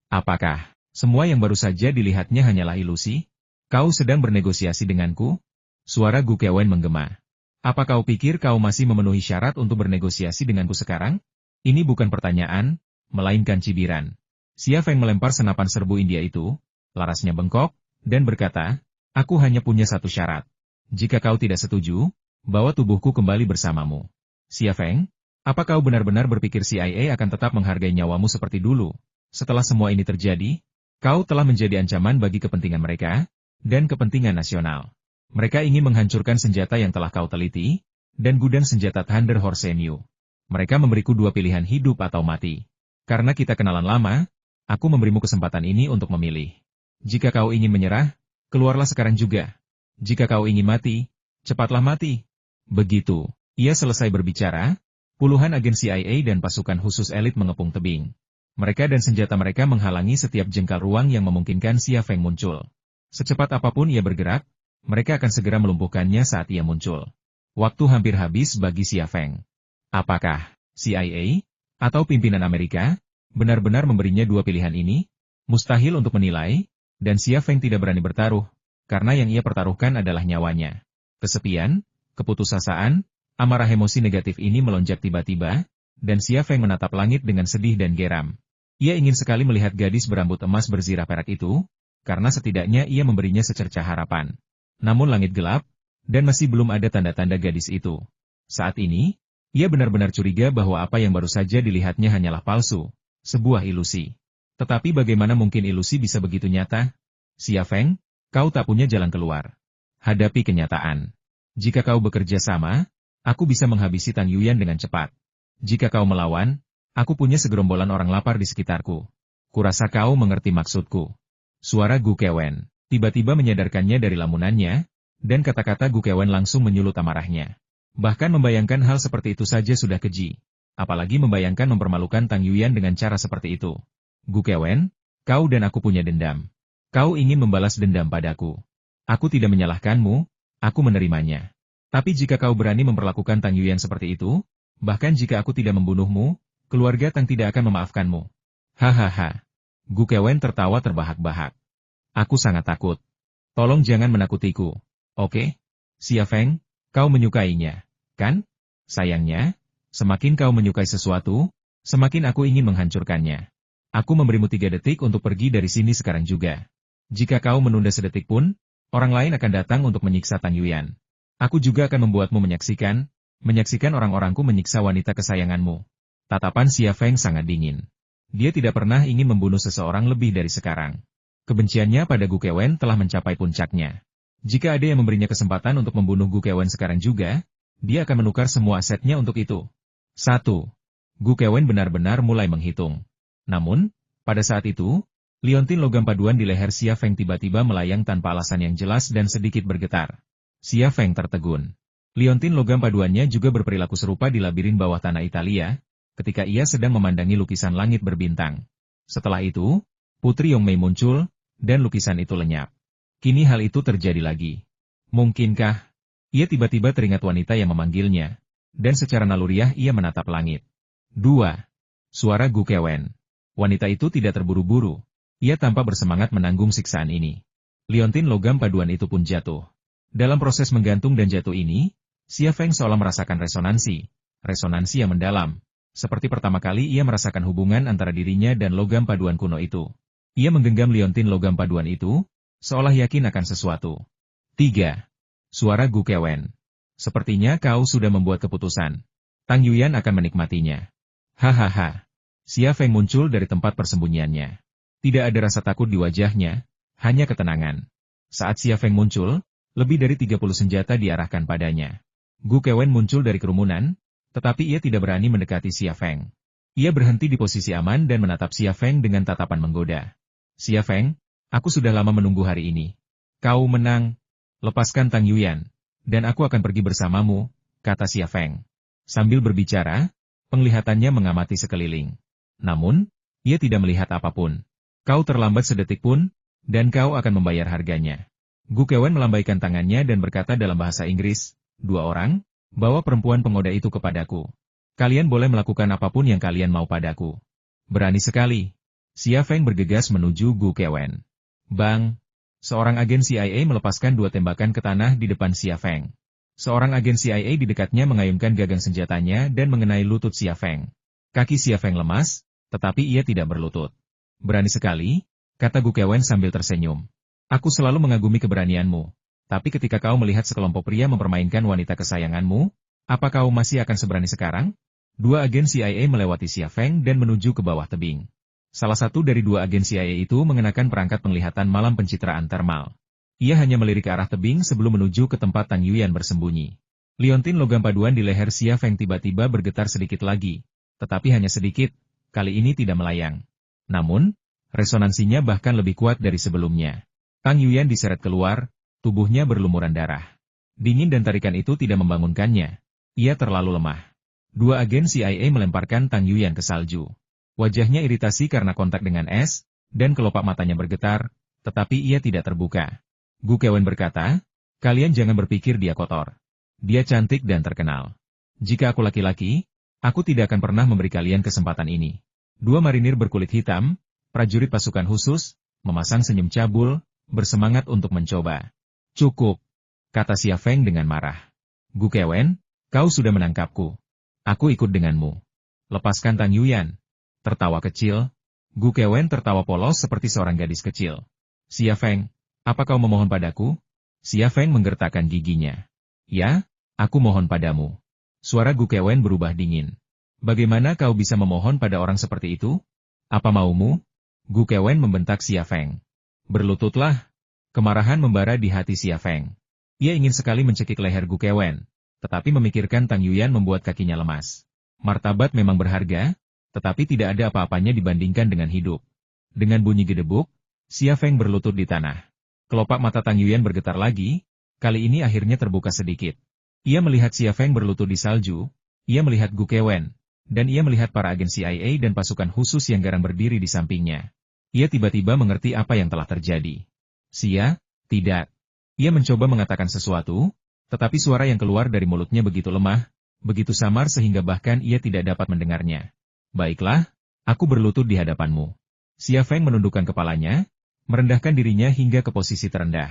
A: Apakah semua yang baru saja dilihatnya hanyalah ilusi? Kau sedang bernegosiasi denganku? Suara Gu Kewen menggema. Apa kau pikir kau masih memenuhi syarat untuk bernegosiasi denganku sekarang? Ini bukan pertanyaan, melainkan cibiran. Xia Feng melempar senapan serbu India itu, larasnya bengkok, dan berkata, aku hanya punya satu syarat. Jika kau tidak setuju, bawa tubuhku kembali bersamamu. Xia Feng, apa kau benar-benar berpikir CIA akan tetap menghargai nyawamu seperti dulu? Setelah semua ini terjadi, kau telah menjadi ancaman bagi kepentingan mereka, dan kepentingan nasional. Mereka ingin menghancurkan senjata yang telah kau teliti, dan gudang senjata Thunder Horse Mu. Mereka memberiku 2 pilihan hidup atau mati. Karena kita kenalan lama, aku memberimu kesempatan ini untuk memilih. Jika kau ingin menyerah, keluarlah sekarang juga. Jika kau ingin mati, cepatlah mati. Begitu, ia selesai berbicara, puluhan agen CIA dan pasukan khusus elit mengepung tebing. Mereka dan senjata mereka menghalangi setiap jengkal ruang yang memungkinkan Xia Feng muncul. Secepat apapun ia bergerak, mereka akan segera melumpuhkannya saat ia muncul. Waktu hampir habis bagi Xia Feng. Apakah CIA atau pimpinan Amerika benar-benar memberinya 2 pilihan ini? Mustahil untuk menilai, dan Xia Feng tidak berani bertaruh, karena yang ia pertaruhkan adalah nyawanya. Kesepian, keputusasaan, amarah emosi negatif ini melonjak tiba-tiba, dan Xia Feng menatap langit dengan sedih dan geram. Ia ingin sekali melihat gadis berambut emas berzirah perak itu, karena setidaknya ia memberinya secercah harapan. Namun langit gelap, dan masih belum ada tanda-tanda gadis itu. Saat ini, ia benar-benar curiga bahwa apa yang baru saja dilihatnya hanyalah palsu, sebuah ilusi. Tetapi bagaimana mungkin ilusi bisa begitu nyata? Xia Feng, Kau tak punya jalan keluar. Hadapi kenyataan. Jika kau bekerja sama, aku bisa menghabisi Tang Yuyan dengan cepat. Jika kau melawan, aku punya segerombolan orang lapar di sekitarku. Kurasa kau mengerti maksudku. Suara Gu Kewen tiba-tiba menyadarkannya dari lamunannya, dan kata-kata Gu Kewen langsung menyulut amarahnya. Bahkan membayangkan hal seperti itu saja sudah keji. Apalagi membayangkan mempermalukan Tang Yuyan dengan cara seperti itu. Gu Kewen, kau dan aku punya dendam. Kau ingin membalas dendam padaku. Aku tidak menyalahkanmu, aku menerimanya. Tapi jika kau berani memperlakukan Tang Yuyan seperti itu, bahkan jika aku tidak membunuhmu, keluarga Tang tidak akan memaafkanmu. Hahaha. Gu Kewen tertawa terbahak-bahak. Aku sangat takut. Tolong jangan menakutiku. Oke? Xia Feng, kau menyukainya, kan? Sayangnya, semakin kau menyukai sesuatu, semakin aku ingin menghancurkannya. Aku memberimu 3 detik untuk pergi dari sini sekarang juga. Jika kau menunda sedetik pun, orang lain akan datang untuk menyiksa Tang Yuyan. Aku juga akan membuatmu menyaksikan orang-orangku menyiksa wanita kesayanganmu. Tatapan Xia Feng sangat dingin. Dia tidak pernah ingin membunuh seseorang lebih dari sekarang. Kebenciannya pada Gu Kewen telah mencapai puncaknya. Jika ada yang memberinya kesempatan untuk membunuh Gu Kewen sekarang juga, dia akan menukar semua asetnya untuk itu. 1. Gu Kewen benar-benar mulai menghitung. Namun, pada saat itu, liontin logam paduan di leher Xia Feng tiba-tiba melayang tanpa alasan yang jelas dan sedikit bergetar. Xia Feng tertegun. Liontin logam paduannya juga berperilaku serupa di labirin bawah tanah Italia, ketika ia sedang memandangi lukisan langit berbintang. Setelah itu, Putri Yongmei muncul, dan lukisan itu lenyap. Kini hal itu terjadi lagi. Mungkinkah? Ia tiba-tiba teringat wanita yang memanggilnya, dan secara naluriah ia menatap langit. 2. Suara Gu Kewen. Wanita itu tidak terburu-buru. Ia tampak bersemangat menanggung siksaan ini. Liontin logam paduan itu pun jatuh. Dalam proses menggantung dan jatuh ini, Xia Feng seolah merasakan resonansi yang mendalam. Seperti pertama kali ia merasakan hubungan antara dirinya dan logam paduan kuno itu. Ia menggenggam liontin logam paduan itu, seolah yakin akan sesuatu. 3. Suara Gu Kewen. Sepertinya kau sudah membuat keputusan. Tang Yuyan akan menikmatinya. Hahaha. Xia Feng muncul dari tempat persembunyiannya. Tidak ada rasa takut di wajahnya, hanya ketenangan. Saat Xia Feng muncul, lebih dari 30 senjata diarahkan padanya. Gu Kewen muncul dari kerumunan, tetapi ia tidak berani mendekati Xia Feng. Ia berhenti di posisi aman dan menatap Xia Feng dengan tatapan menggoda. Xia Feng, aku sudah lama menunggu hari ini. Kau menang. Lepaskan Tang Yuyan, dan aku akan pergi bersamamu, kata Xia Feng. Sambil berbicara, penglihatannya mengamati sekeliling. Namun, ia tidak melihat apapun. Kau terlambat sedetik pun, dan kau akan membayar harganya. Gu Kewen melambaikan tangannya dan berkata dalam bahasa Inggris, 2 orang, bawa perempuan pengoda itu kepadaku. Kalian boleh melakukan apapun yang kalian mau padaku. Berani sekali. Xia Feng bergegas menuju Gu Kewen. Bang! Seorang agen CIA melepaskan 2 tembakan ke tanah di depan Xia Feng. Seorang agen CIA di dekatnya mengayunkan gagang senjatanya dan mengenai lutut Xia Feng. Kaki Xia Feng lemas, tetapi ia tidak berlutut. Berani sekali, kata Gu Kewen sambil tersenyum. Aku selalu mengagumi keberanianmu. Tapi ketika kau melihat sekelompok pria mempermainkan wanita kesayanganmu, apa kau masih akan seberani sekarang? 2 agen CIA melewati Xia Feng dan menuju ke bawah tebing. Salah satu dari 2 agen CIA itu mengenakan perangkat penglihatan malam pencitraan thermal. Ia hanya melirik ke arah tebing sebelum menuju ke tempat Tang Yuyan bersembunyi. Liontin logam paduan di leher Xia Feng tiba-tiba bergetar sedikit lagi, tetapi hanya sedikit, kali ini tidak melayang. Namun, resonansinya bahkan lebih kuat dari sebelumnya. Tang Yuyan diseret keluar, tubuhnya berlumuran darah. Dingin dan tarikan itu tidak membangunkannya. Ia terlalu lemah. 2 agen CIA melemparkan Tang Yuyan ke salju. Wajahnya iritasi karena kontak dengan es, dan kelopak matanya bergetar, tetapi ia tidak terbuka. Gu Kewen berkata, kalian jangan berpikir dia kotor. Dia cantik dan terkenal. Jika aku laki-laki, aku tidak akan pernah memberi kalian kesempatan ini. 2 marinir berkulit hitam, prajurit pasukan khusus, memasang senyum cabul, bersemangat untuk mencoba. Cukup, kata Xia Feng dengan marah. Gu Kewen, kau sudah menangkapku. Aku ikut denganmu. Lepaskan Tang Yuyan. Tertawa kecil. Gu Kewen tertawa polos seperti seorang gadis kecil. Xia Feng, apa kau memohon padaku? Xia Feng menggertakkan giginya. Ya, aku mohon padamu. Suara Gu Kewen berubah dingin. Bagaimana kau bisa memohon pada orang seperti itu? Apa maumu? Gu Kewen membentak Xia Feng. Berlututlah. Kemarahan membara di hati Xia Feng. Ia ingin sekali mencekik leher Gu Kewen, tetapi memikirkan Tang Yuyan membuat kakinya lemas. Martabat memang berharga, tetapi tidak ada apa-apanya dibandingkan dengan hidup. Dengan bunyi gedebuk, Xia Feng berlutut di tanah. Kelopak mata Tang Yuyan bergetar lagi, kali ini akhirnya terbuka sedikit. Ia melihat Xia Feng berlutut di salju, ia melihat Gu Kewen, dan ia melihat para agen CIA dan pasukan khusus yang garang berdiri di sampingnya. Ia tiba-tiba mengerti apa yang telah terjadi. Xia, tidak. Ia mencoba mengatakan sesuatu, tetapi suara yang keluar dari mulutnya begitu lemah, begitu samar sehingga bahkan ia tidak dapat mendengarnya. Baiklah, aku berlutut di hadapanmu. Xia Feng menundukkan kepalanya, merendahkan dirinya hingga ke posisi terendah.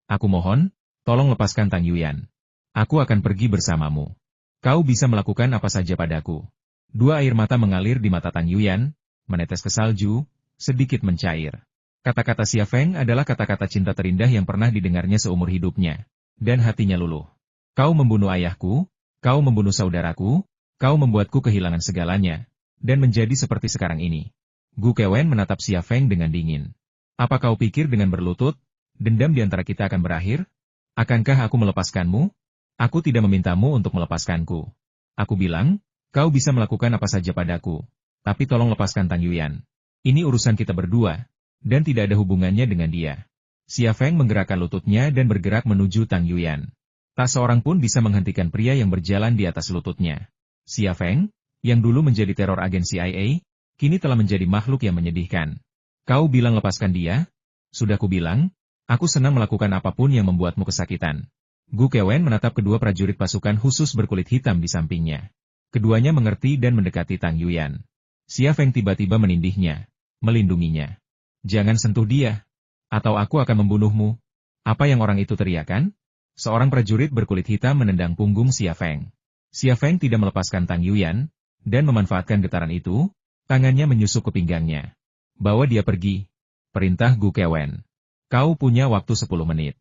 A: Aku mohon, tolong lepaskan Tang Yuyan. Aku akan pergi bersamamu. Kau bisa melakukan apa saja padaku. Dua air mata mengalir di mata Tang Yuyan, menetes ke salju, sedikit mencair. Kata-kata Xia Feng adalah kata-kata cinta terindah yang pernah didengarnya seumur hidupnya. Dan hatinya luluh. Kau membunuh ayahku, kau membunuh saudaraku, kau membuatku kehilangan segalanya, dan menjadi seperti sekarang ini. Gu Kewen menatap Xia Feng dengan dingin. Apa kau pikir dengan berlutut, dendam di antara kita akan berakhir? Akankah aku melepaskanmu? Aku tidak memintamu untuk melepaskanku. Aku bilang, kau bisa melakukan apa saja padaku, tapi tolong lepaskan Tang Yuyan. Ini urusan kita berdua, dan tidak ada hubungannya dengan dia. Xia Feng menggerakkan lututnya dan bergerak menuju Tang Yuyan. Tak seorang pun bisa menghentikan pria yang berjalan di atas lututnya. Xia Feng, yang dulu menjadi teror agen CIA, kini telah menjadi makhluk yang menyedihkan. Kau bilang lepaskan dia? Sudah kubilang, aku senang melakukan apapun yang membuatmu kesakitan. Gu Kewen menatap kedua prajurit pasukan khusus berkulit hitam di sampingnya. Keduanya mengerti dan mendekati Tang Yuyan. Xia Feng tiba-tiba menindihnya, melindunginya. Jangan sentuh dia, atau aku akan membunuhmu. Apa yang orang itu teriakan? Seorang prajurit berkulit hitam menendang punggung Xia Feng. Xia Feng tidak melepaskan Tang Yuyan, dan memanfaatkan getaran itu, tangannya menyusup ke pinggangnya. Bawa dia pergi. Perintah Gu Kewen. Kau punya waktu 10 menit.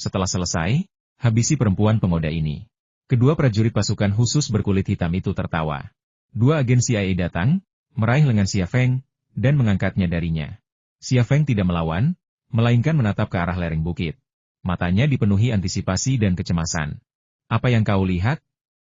A: Setelah selesai, habisi perempuan pengoda ini. Kedua prajurit pasukan khusus berkulit hitam itu tertawa. Dua agen CIA datang, meraih lengan Xia Feng, dan mengangkatnya darinya. Xia Feng tidak melawan, melainkan menatap ke arah lereng bukit. Matanya dipenuhi antisipasi dan kecemasan. Apa yang kau lihat?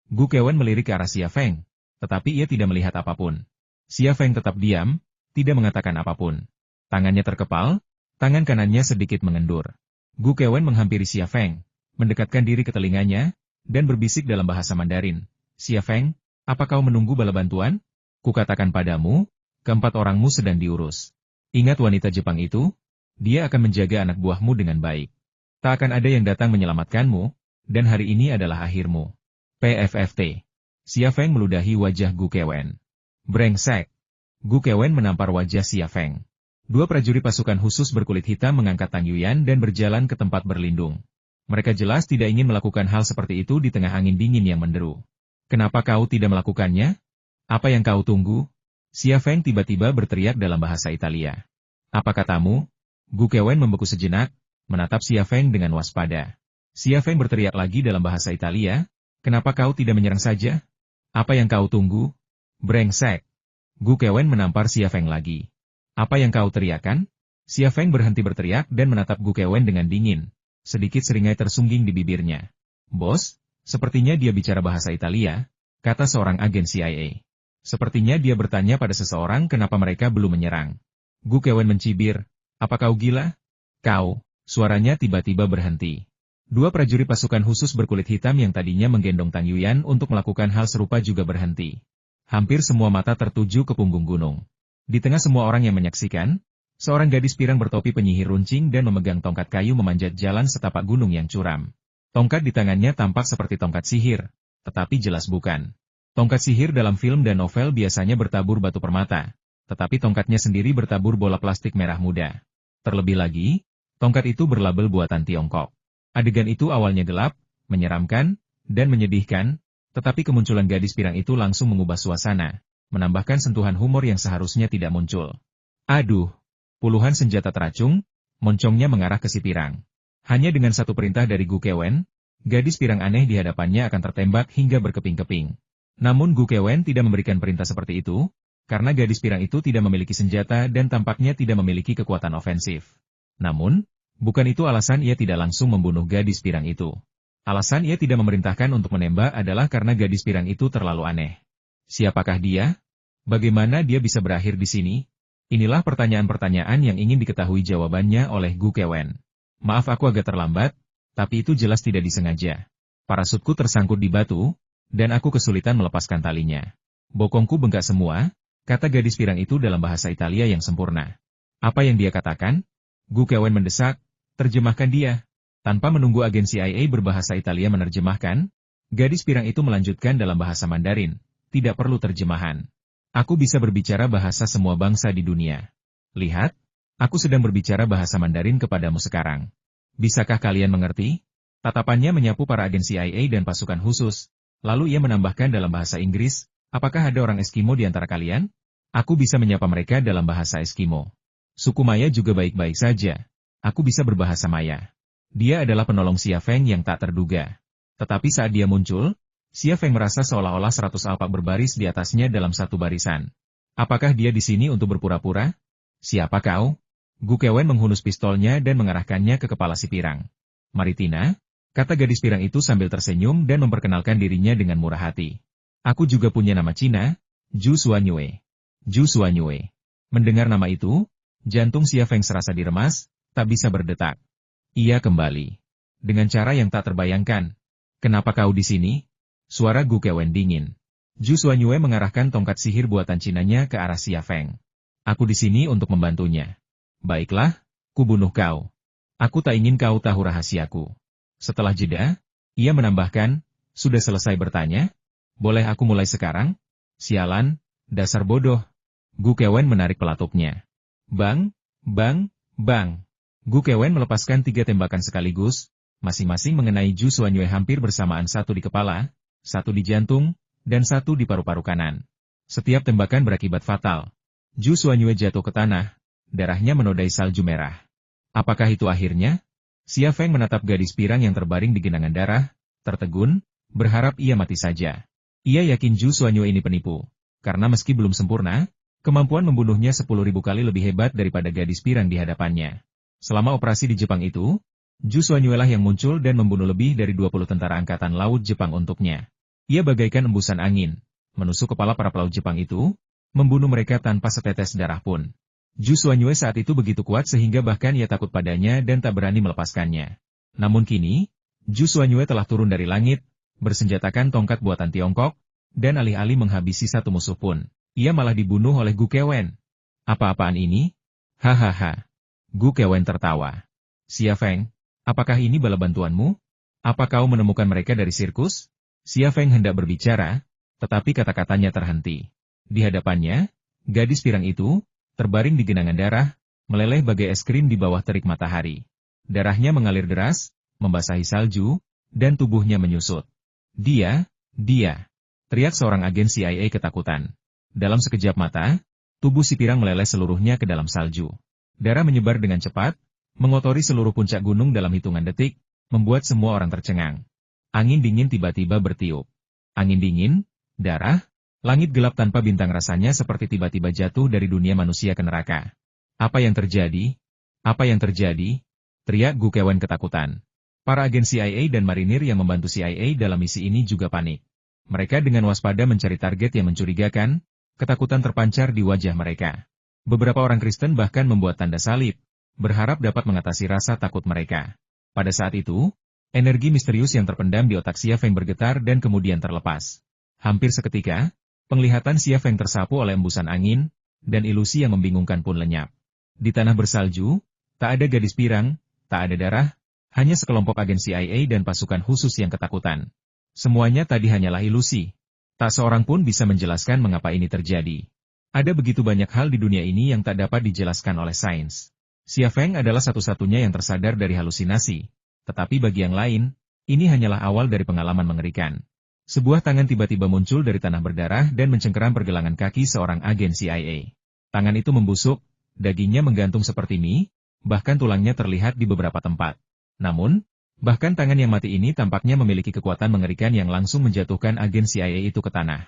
A: Gu Kewen melirik ke arah Xia Feng, tetapi ia tidak melihat apapun. Xia Feng tetap diam, tidak mengatakan apapun. Tangannya terkepal, tangan kanannya sedikit mengendur. Gu Kewen menghampiri Xia Feng, mendekatkan diri ke telinganya, dan berbisik dalam bahasa Mandarin. Xia Feng, apa kau menunggu bala bantuan? Kukatakan padamu, keempat orangmu sedang diurus. Ingat wanita Jepang itu? Dia akan menjaga anak buahmu dengan baik. Tak akan ada yang datang menyelamatkanmu, dan hari ini adalah akhirmu. PFFT. Xia Feng meludahi wajah Gu Kewen. Brengsek. Gu Kewen menampar wajah Xia Feng. Dua prajurit pasukan khusus berkulit hitam mengangkat Tang Yuyan dan berjalan ke tempat berlindung. Mereka jelas tidak ingin melakukan hal seperti itu di tengah angin dingin yang menderu. Kenapa kau tidak melakukannya? Apa yang kau tunggu? Xia Feng tiba-tiba berteriak dalam bahasa Italia. Apa katamu? Gu Kewen membeku sejenak, menatap Xia Feng dengan waspada. Xia Feng berteriak lagi dalam bahasa Italia, kenapa kau tidak menyerang saja? Apa yang kau tunggu? Brengsek. Gu Kewen menampar Xia Feng lagi. Apa yang kau teriakan? Xia Feng berhenti berteriak dan menatap Gu Kewen dengan dingin. Sedikit seringai tersungging di bibirnya. Bos, sepertinya dia bicara bahasa Italia, kata seorang agen CIA. Sepertinya dia bertanya pada seseorang kenapa mereka belum menyerang. Gu Kewen mencibir, apa kau gila? Kau, suaranya tiba-tiba berhenti. Dua prajurit pasukan khusus berkulit hitam yang tadinya menggendong Tang Yuyan untuk melakukan hal serupa juga berhenti. Hampir semua mata tertuju ke punggung gunung. Di tengah semua orang yang menyaksikan, seorang gadis pirang bertopi penyihir runcing dan memegang tongkat kayu memanjat jalan setapak gunung yang curam. Tongkat di tangannya tampak seperti tongkat sihir, tetapi jelas bukan. Tongkat sihir dalam film dan novel biasanya bertabur batu permata, tetapi tongkatnya sendiri bertabur bola plastik merah muda. Terlebih lagi, tongkat itu berlabel buatan Tiongkok. Adegan itu awalnya gelap, menyeramkan, dan menyedihkan, tetapi kemunculan gadis pirang itu langsung mengubah suasana, menambahkan sentuhan humor yang seharusnya tidak muncul. Aduh, puluhan senjata teracung, moncongnya mengarah ke si pirang. Hanya dengan satu perintah dari Gu Kewen, gadis pirang aneh di hadapannya akan tertembak hingga berkeping-keping. Namun Gu Kewen tidak memberikan perintah seperti itu, karena gadis pirang itu tidak memiliki senjata dan tampaknya tidak memiliki kekuatan ofensif. Namun, Bukan itu alasan ia tidak langsung membunuh gadis pirang itu. Alasan ia tidak memerintahkan untuk menembak adalah karena gadis pirang itu terlalu aneh. Siapakah dia? Bagaimana dia bisa berakhir di sini? Inilah pertanyaan-pertanyaan yang ingin diketahui jawabannya oleh Gu Kewen. Maaf aku agak terlambat, tapi itu jelas tidak disengaja. Parasutku tersangkut di batu, dan aku kesulitan melepaskan talinya. Bokongku bengkak semua, kata gadis pirang itu dalam bahasa Italia yang sempurna. Apa yang dia katakan? Gu Kewen mendesak, terjemahkan dia. Tanpa menunggu agen CIA berbahasa Italia menerjemahkan, gadis pirang itu melanjutkan dalam bahasa Mandarin, tidak perlu terjemahan. Aku bisa berbicara bahasa semua bangsa di dunia. Lihat, aku sedang berbicara bahasa Mandarin kepadamu sekarang. Bisakah kalian mengerti? Tatapannya menyapu para agen CIA dan pasukan khusus, lalu ia menambahkan dalam bahasa Inggris, apakah ada orang Eskimo di antara kalian? Aku bisa menyapa mereka dalam bahasa Eskimo. Suku Maya juga baik-baik saja. Aku bisa berbahasa Maya. Dia adalah penolong Xia Feng yang tak terduga. Tetapi saat dia muncul, Xia Feng merasa seolah-olah 100 alpak berbaris di atasnya dalam satu barisan. Apakah dia di sini untuk berpura-pura? Siapa kau? Gu Kewen menghunus pistolnya dan mengarahkannya ke kepala si pirang. Maritina, kata gadis pirang itu sambil tersenyum dan memperkenalkan dirinya dengan murah hati. Aku juga punya nama Cina, Zhu Xuanyue. Zhu Xuanyue. Mendengar nama itu, jantung Xia Feng serasa diremas, tak bisa berdetak. Ia kembali. Dengan cara yang tak terbayangkan. Kenapa kau di sini? Suara Gu Kewen dingin. Zhu Xuanyue mengarahkan tongkat sihir buatan Cinanya ke arah Xia Feng. Aku di sini untuk membantunya. Baiklah, ku bunuh kau. Aku tak ingin kau tahu rahasiaku. Setelah jeda, ia menambahkan, sudah selesai bertanya? Boleh aku mulai sekarang? Sialan, dasar bodoh. Gu Kewen menarik pelatupnya. Bang, bang, bang. Gu Kewen melepaskan 3 tembakan sekaligus, masing-masing mengenai Zhu Xuanyue hampir bersamaan, satu di kepala, satu di jantung, dan satu di paru-paru kanan. Setiap tembakan berakibat fatal. Zhu Xuanyue jatuh ke tanah, darahnya menodai salju merah. Apakah itu akhirnya? Xia Feng menatap gadis pirang yang terbaring di genangan darah, tertegun, berharap ia mati saja. Ia yakin Zhu Xuanyue ini penipu, karena meski belum sempurna, kemampuan membunuhnya 10.000 kali lebih hebat daripada gadis pirang di hadapannya. Selama operasi di Jepang itu, Zhu Xuanyue lah yang muncul dan membunuh lebih dari 20 tentara angkatan laut Jepang untuknya. Ia bagaikan embusan angin, menusuk kepala para pelaut Jepang itu, membunuh mereka tanpa setetes darah pun. Zhu Xuanyue saat itu begitu kuat sehingga bahkan ia takut padanya dan tak berani melepaskannya. Namun kini, Zhu Xuanyue telah turun dari langit, bersenjatakan tongkat buatan Tiongkok, dan alih-alih menghabisi satu musuh pun, ia malah dibunuh oleh Gu Kewen. Apa-apaan ini? Hahaha. Gu Kewen tertawa. Xia Feng, apakah ini bala bantuanmu? Apa kau menemukan mereka dari sirkus? Xia Feng hendak berbicara, tetapi kata-katanya terhenti. Di hadapannya, gadis pirang itu, terbaring di genangan darah, meleleh bagai es krim di bawah terik matahari. Darahnya mengalir deras, membasahi salju, dan tubuhnya menyusut. Dia, teriak seorang agen CIA ketakutan. Dalam sekejap mata, tubuh si pirang meleleh seluruhnya ke dalam salju. Darah menyebar dengan cepat, mengotori seluruh puncak gunung dalam hitungan detik, membuat semua orang tercengang. Angin dingin tiba-tiba bertiup. Angin dingin, darah, langit gelap tanpa bintang, rasanya seperti tiba-tiba jatuh dari dunia manusia ke neraka. Apa yang terjadi? Apa yang terjadi? Teriak Gu Kewen ketakutan. Para agen CIA dan marinir yang membantu CIA dalam misi ini juga panik. Mereka dengan waspada mencari target yang mencurigakan, ketakutan terpancar di wajah mereka. Beberapa orang Kristen bahkan membuat tanda salib, berharap dapat mengatasi rasa takut mereka. Pada saat itu, energi misterius yang terpendam di otak Xia Feng bergetar dan kemudian terlepas. Hampir seketika, penglihatan Xia Feng tersapu oleh embusan angin, dan ilusi yang membingungkan pun lenyap. Di tanah bersalju, tak ada gadis pirang, tak ada darah, hanya sekelompok agen CIA dan pasukan khusus yang ketakutan. Semuanya tadi hanyalah ilusi. Tak seorang pun bisa menjelaskan mengapa ini terjadi. Ada begitu banyak hal di dunia ini yang tak dapat dijelaskan oleh sains. Xia Feng adalah satu-satunya yang tersadar dari halusinasi. Tetapi bagi yang lain, ini hanyalah awal dari pengalaman mengerikan. Sebuah tangan tiba-tiba muncul dari tanah berdarah dan mencengkeram pergelangan kaki seorang agen CIA. Tangan itu membusuk, dagingnya menggantung seperti mie, bahkan tulangnya terlihat di beberapa tempat. Namun, bahkan tangan yang mati ini tampaknya memiliki kekuatan mengerikan yang langsung menjatuhkan agen CIA itu ke tanah.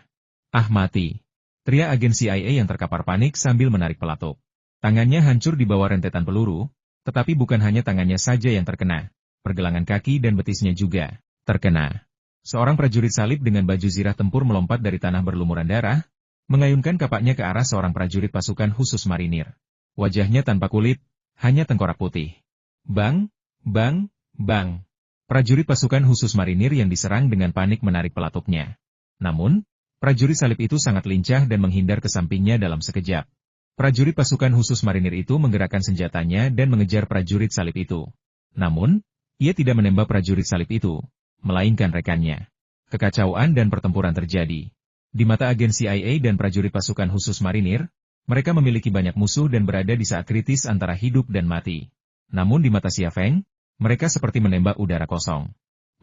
A: Ah, mati! Teriak agen CIA yang terkapar panik sambil menarik pelatup. Tangannya hancur di bawah rentetan peluru, Tetapi bukan hanya tangannya saja yang terkena, pergelangan kaki dan betisnya juga terkena. Seorang prajurit salib dengan baju zirah tempur melompat dari tanah berlumuran darah, mengayunkan kapaknya ke arah seorang prajurit pasukan khusus marinir. Wajahnya tanpa kulit, hanya tengkorak putih. Bang, bang, bang. Prajurit pasukan khusus marinir yang diserang dengan panik menarik pelatuknya. Namun, prajurit salib itu sangat lincah dan menghindar ke sampingnya dalam sekejap. Prajurit pasukan khusus marinir itu menggerakkan senjatanya dan mengejar prajurit salib itu. Namun, ia tidak menembak prajurit salib itu, melainkan rekannya. Kekacauan dan pertempuran terjadi. Di mata agen CIA dan prajurit pasukan khusus marinir, mereka memiliki banyak musuh dan berada di saat kritis antara hidup dan mati. Namun di mata Xia Feng, mereka seperti menembak udara kosong.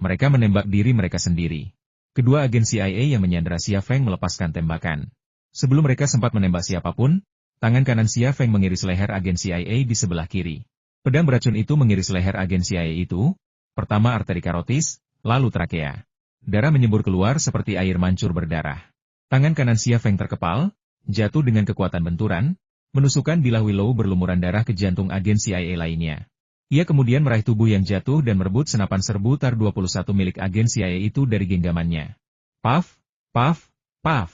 A: Mereka menembak diri mereka sendiri. Kedua agen CIA yang menyandera Xia Feng melepaskan tembakan. Sebelum mereka sempat menembak siapapun, tangan kanan Xia Feng mengiris leher agen CIA di sebelah kiri. Pedang beracun itu mengiris leher agen CIA itu, pertama arteri karotis, lalu trakea. Darah menyembur keluar seperti air mancur berdarah. Tangan kanan Xia Feng terkepal, jatuh dengan kekuatan benturan, menusukkan bilah willow berlumuran darah ke jantung agen CIA lainnya. Ia kemudian meraih tubuh yang jatuh dan merebut senapan serbu TAR 21 milik agen CIA itu dari genggamannya. Paf, paf, paf.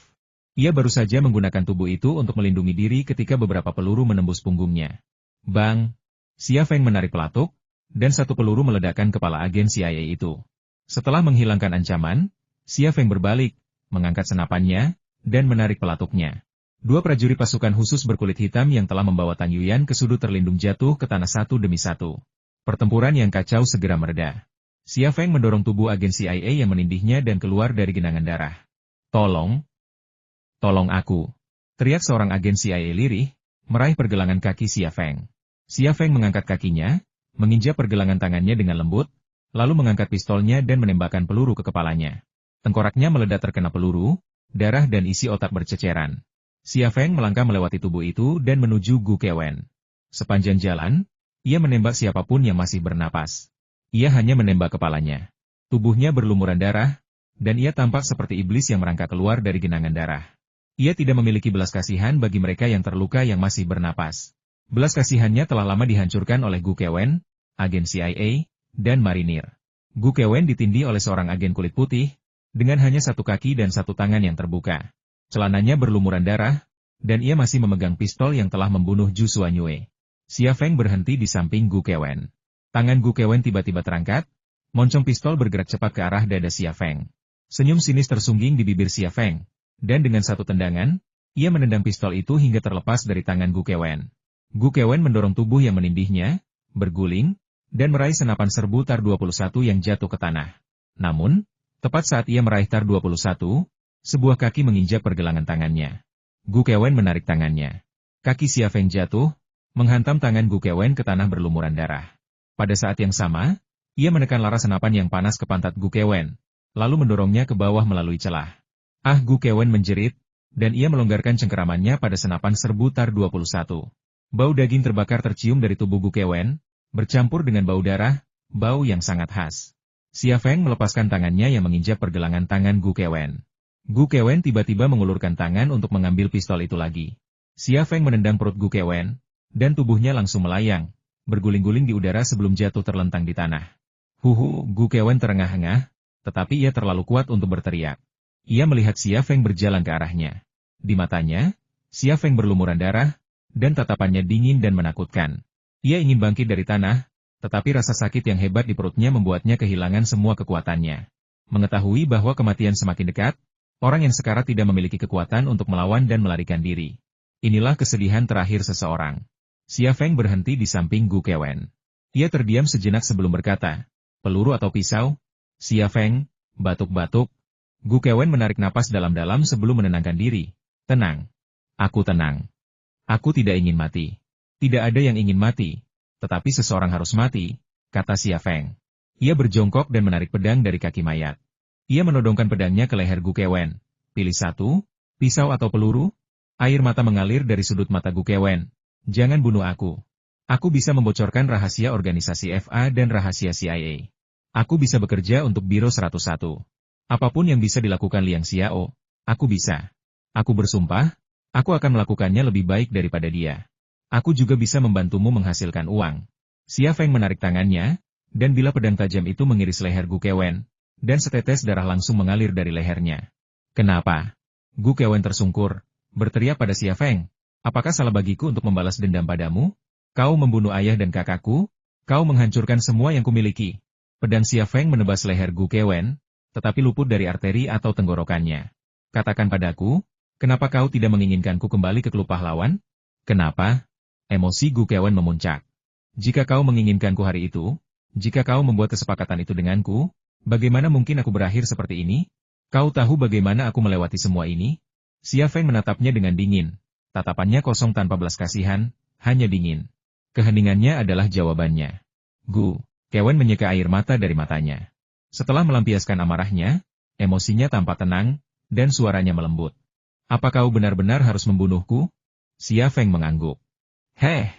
A: Ia baru saja menggunakan tubuh itu untuk melindungi diri ketika beberapa peluru menembus punggungnya. Bang! Xia Feng menarik pelatuk, dan satu peluru meledakkan kepala agen CIA itu. Setelah menghilangkan ancaman, Xia Feng berbalik, mengangkat senapannya, dan menarik pelatuknya. Dua prajurit pasukan khusus berkulit hitam yang telah membawa Tang Yuyan ke sudut terlindung jatuh ke tanah satu demi satu. Pertempuran yang kacau segera mereda. Xia Feng mendorong tubuh agen CIA yang menindihnya dan keluar dari genangan darah. Tolong! Tolong aku! Teriak seorang agen CIA lirih, meraih pergelangan kaki Xia Feng. Xia Feng mengangkat kakinya, menginjak pergelangan tangannya dengan lembut, lalu mengangkat pistolnya dan menembakkan peluru ke kepalanya. Tengkoraknya meledak terkena peluru, darah dan isi otak berceceran. Xia Feng melangkah melewati tubuh itu dan menuju Gu Kewen. Sepanjang jalan, ia menembak siapapun yang masih bernapas. Ia hanya menembak kepalanya. Tubuhnya berlumuran darah, dan ia tampak seperti iblis yang merangkak keluar dari genangan darah. Ia tidak memiliki belas kasihan bagi mereka yang terluka yang masih bernapas. Belas kasihannya telah lama dihancurkan oleh Gu Kewen, agen CIA, dan marinir. Gu Kewen ditindih oleh seorang agen kulit putih, dengan hanya satu kaki dan satu tangan yang terbuka. Celananya berlumuran darah, dan ia masih memegang pistol yang telah membunuh Zhu Xuanyue. Xia Feng berhenti di samping Gu Kewen. Tangan Gu Kewen tiba-tiba terangkat, moncong pistol bergerak cepat ke arah dada Xia Feng. Senyum sinis tersungging di bibir Xia Feng, dan dengan satu tendangan, ia menendang pistol itu hingga terlepas dari tangan Gu Kewen. Gu Kewen mendorong tubuh yang menindihnya, berguling, dan meraih senapan serbu TAR 21 yang jatuh ke tanah. Namun, tepat saat ia meraih TAR 21, sebuah kaki menginjak pergelangan tangannya. Gu Kewen menarik tangannya. Kaki Xia Feng jatuh, menghantam tangan Gu Kewen ke tanah berlumuran darah. Pada saat yang sama, ia menekan laras senapan yang panas ke pantat Gu Kewen, lalu mendorongnya ke bawah melalui celah. Ah, Gu Kewen menjerit, dan ia melonggarkan cengkeramannya pada senapan serbu TAR 21. Bau daging terbakar tercium dari tubuh Gu Kewen, bercampur dengan bau darah, bau yang sangat khas. Xia Feng melepaskan tangannya yang menginjak pergelangan tangan Gu Kewen. Gu Kewen tiba-tiba mengulurkan tangan untuk mengambil pistol itu lagi. Xia Feng menendang perut Gu Kewen, dan tubuhnya langsung melayang, berguling-guling di udara sebelum jatuh terlentang di tanah. Gu Kewen terengah-engah, tetapi ia terlalu kuat untuk berteriak. Ia melihat Xia Feng berjalan ke arahnya. Di matanya, Xia Feng berlumuran darah, dan tatapannya dingin dan menakutkan. Ia ingin bangkit dari tanah, tetapi rasa sakit yang hebat di perutnya membuatnya kehilangan semua kekuatannya. Mengetahui bahwa kematian semakin dekat, orang yang sekarat tidak memiliki kekuatan untuk melawan dan melarikan diri. Inilah kesedihan terakhir seseorang. Xia Feng berhenti di samping Gu Kewen. Ia terdiam sejenak sebelum berkata, peluru atau pisau? Xia Feng, batuk-batuk. Gu Kewen menarik napas dalam-dalam sebelum menenangkan diri. Tenang. Aku tenang. Aku tidak ingin mati. Tidak ada yang ingin mati, tetapi seseorang harus mati, kata Xia Feng. Ia berjongkok dan menarik pedang dari kaki mayat. Ia menodongkan pedangnya ke leher Gu Kewen. Pilih satu, pisau atau peluru? Air mata mengalir dari sudut mata Gu Kewen. Jangan bunuh aku. Aku bisa membocorkan rahasia organisasi FA dan rahasia CIA. Aku bisa bekerja untuk Biro 101. Apapun yang bisa dilakukan Liang Xiao, aku bisa. Aku bersumpah, aku akan melakukannya lebih baik daripada dia. Aku juga bisa membantumu menghasilkan uang. Xia Feng menarik tangannya, dan bila pedang tajam itu mengiris leher Gu Kewen, dan setetes darah langsung mengalir dari lehernya. Kenapa? Gu Kewen tersungkur, berteriak pada Xia Feng. Apakah salah bagiku untuk membalas dendam padamu? Kau membunuh ayah dan kakakku, kau menghancurkan semua yang kumiliki. Pedang Xia Feng menebas leher Gu Kewen, tetapi luput dari arteri atau tenggorokannya. Katakan padaku, kenapa kau tidak menginginkanku kembali ke klub pahlawan? Kenapa? Emosi Gu Kewen memuncak. Jika kau menginginkanku hari itu, jika kau membuat kesepakatan itu denganku, bagaimana mungkin aku berakhir seperti ini? Kau tahu bagaimana aku melewati semua ini? Xia Feng menatapnya dengan dingin. Tatapannya kosong tanpa belas kasihan, hanya dingin. Keheningannya adalah jawabannya. Gu Kewen menyeka air mata dari matanya. Setelah melampiaskan amarahnya, emosinya tampak tenang, dan suaranya melembut. Apa kau benar-benar harus membunuhku? Xia Feng mengangguk. Heh!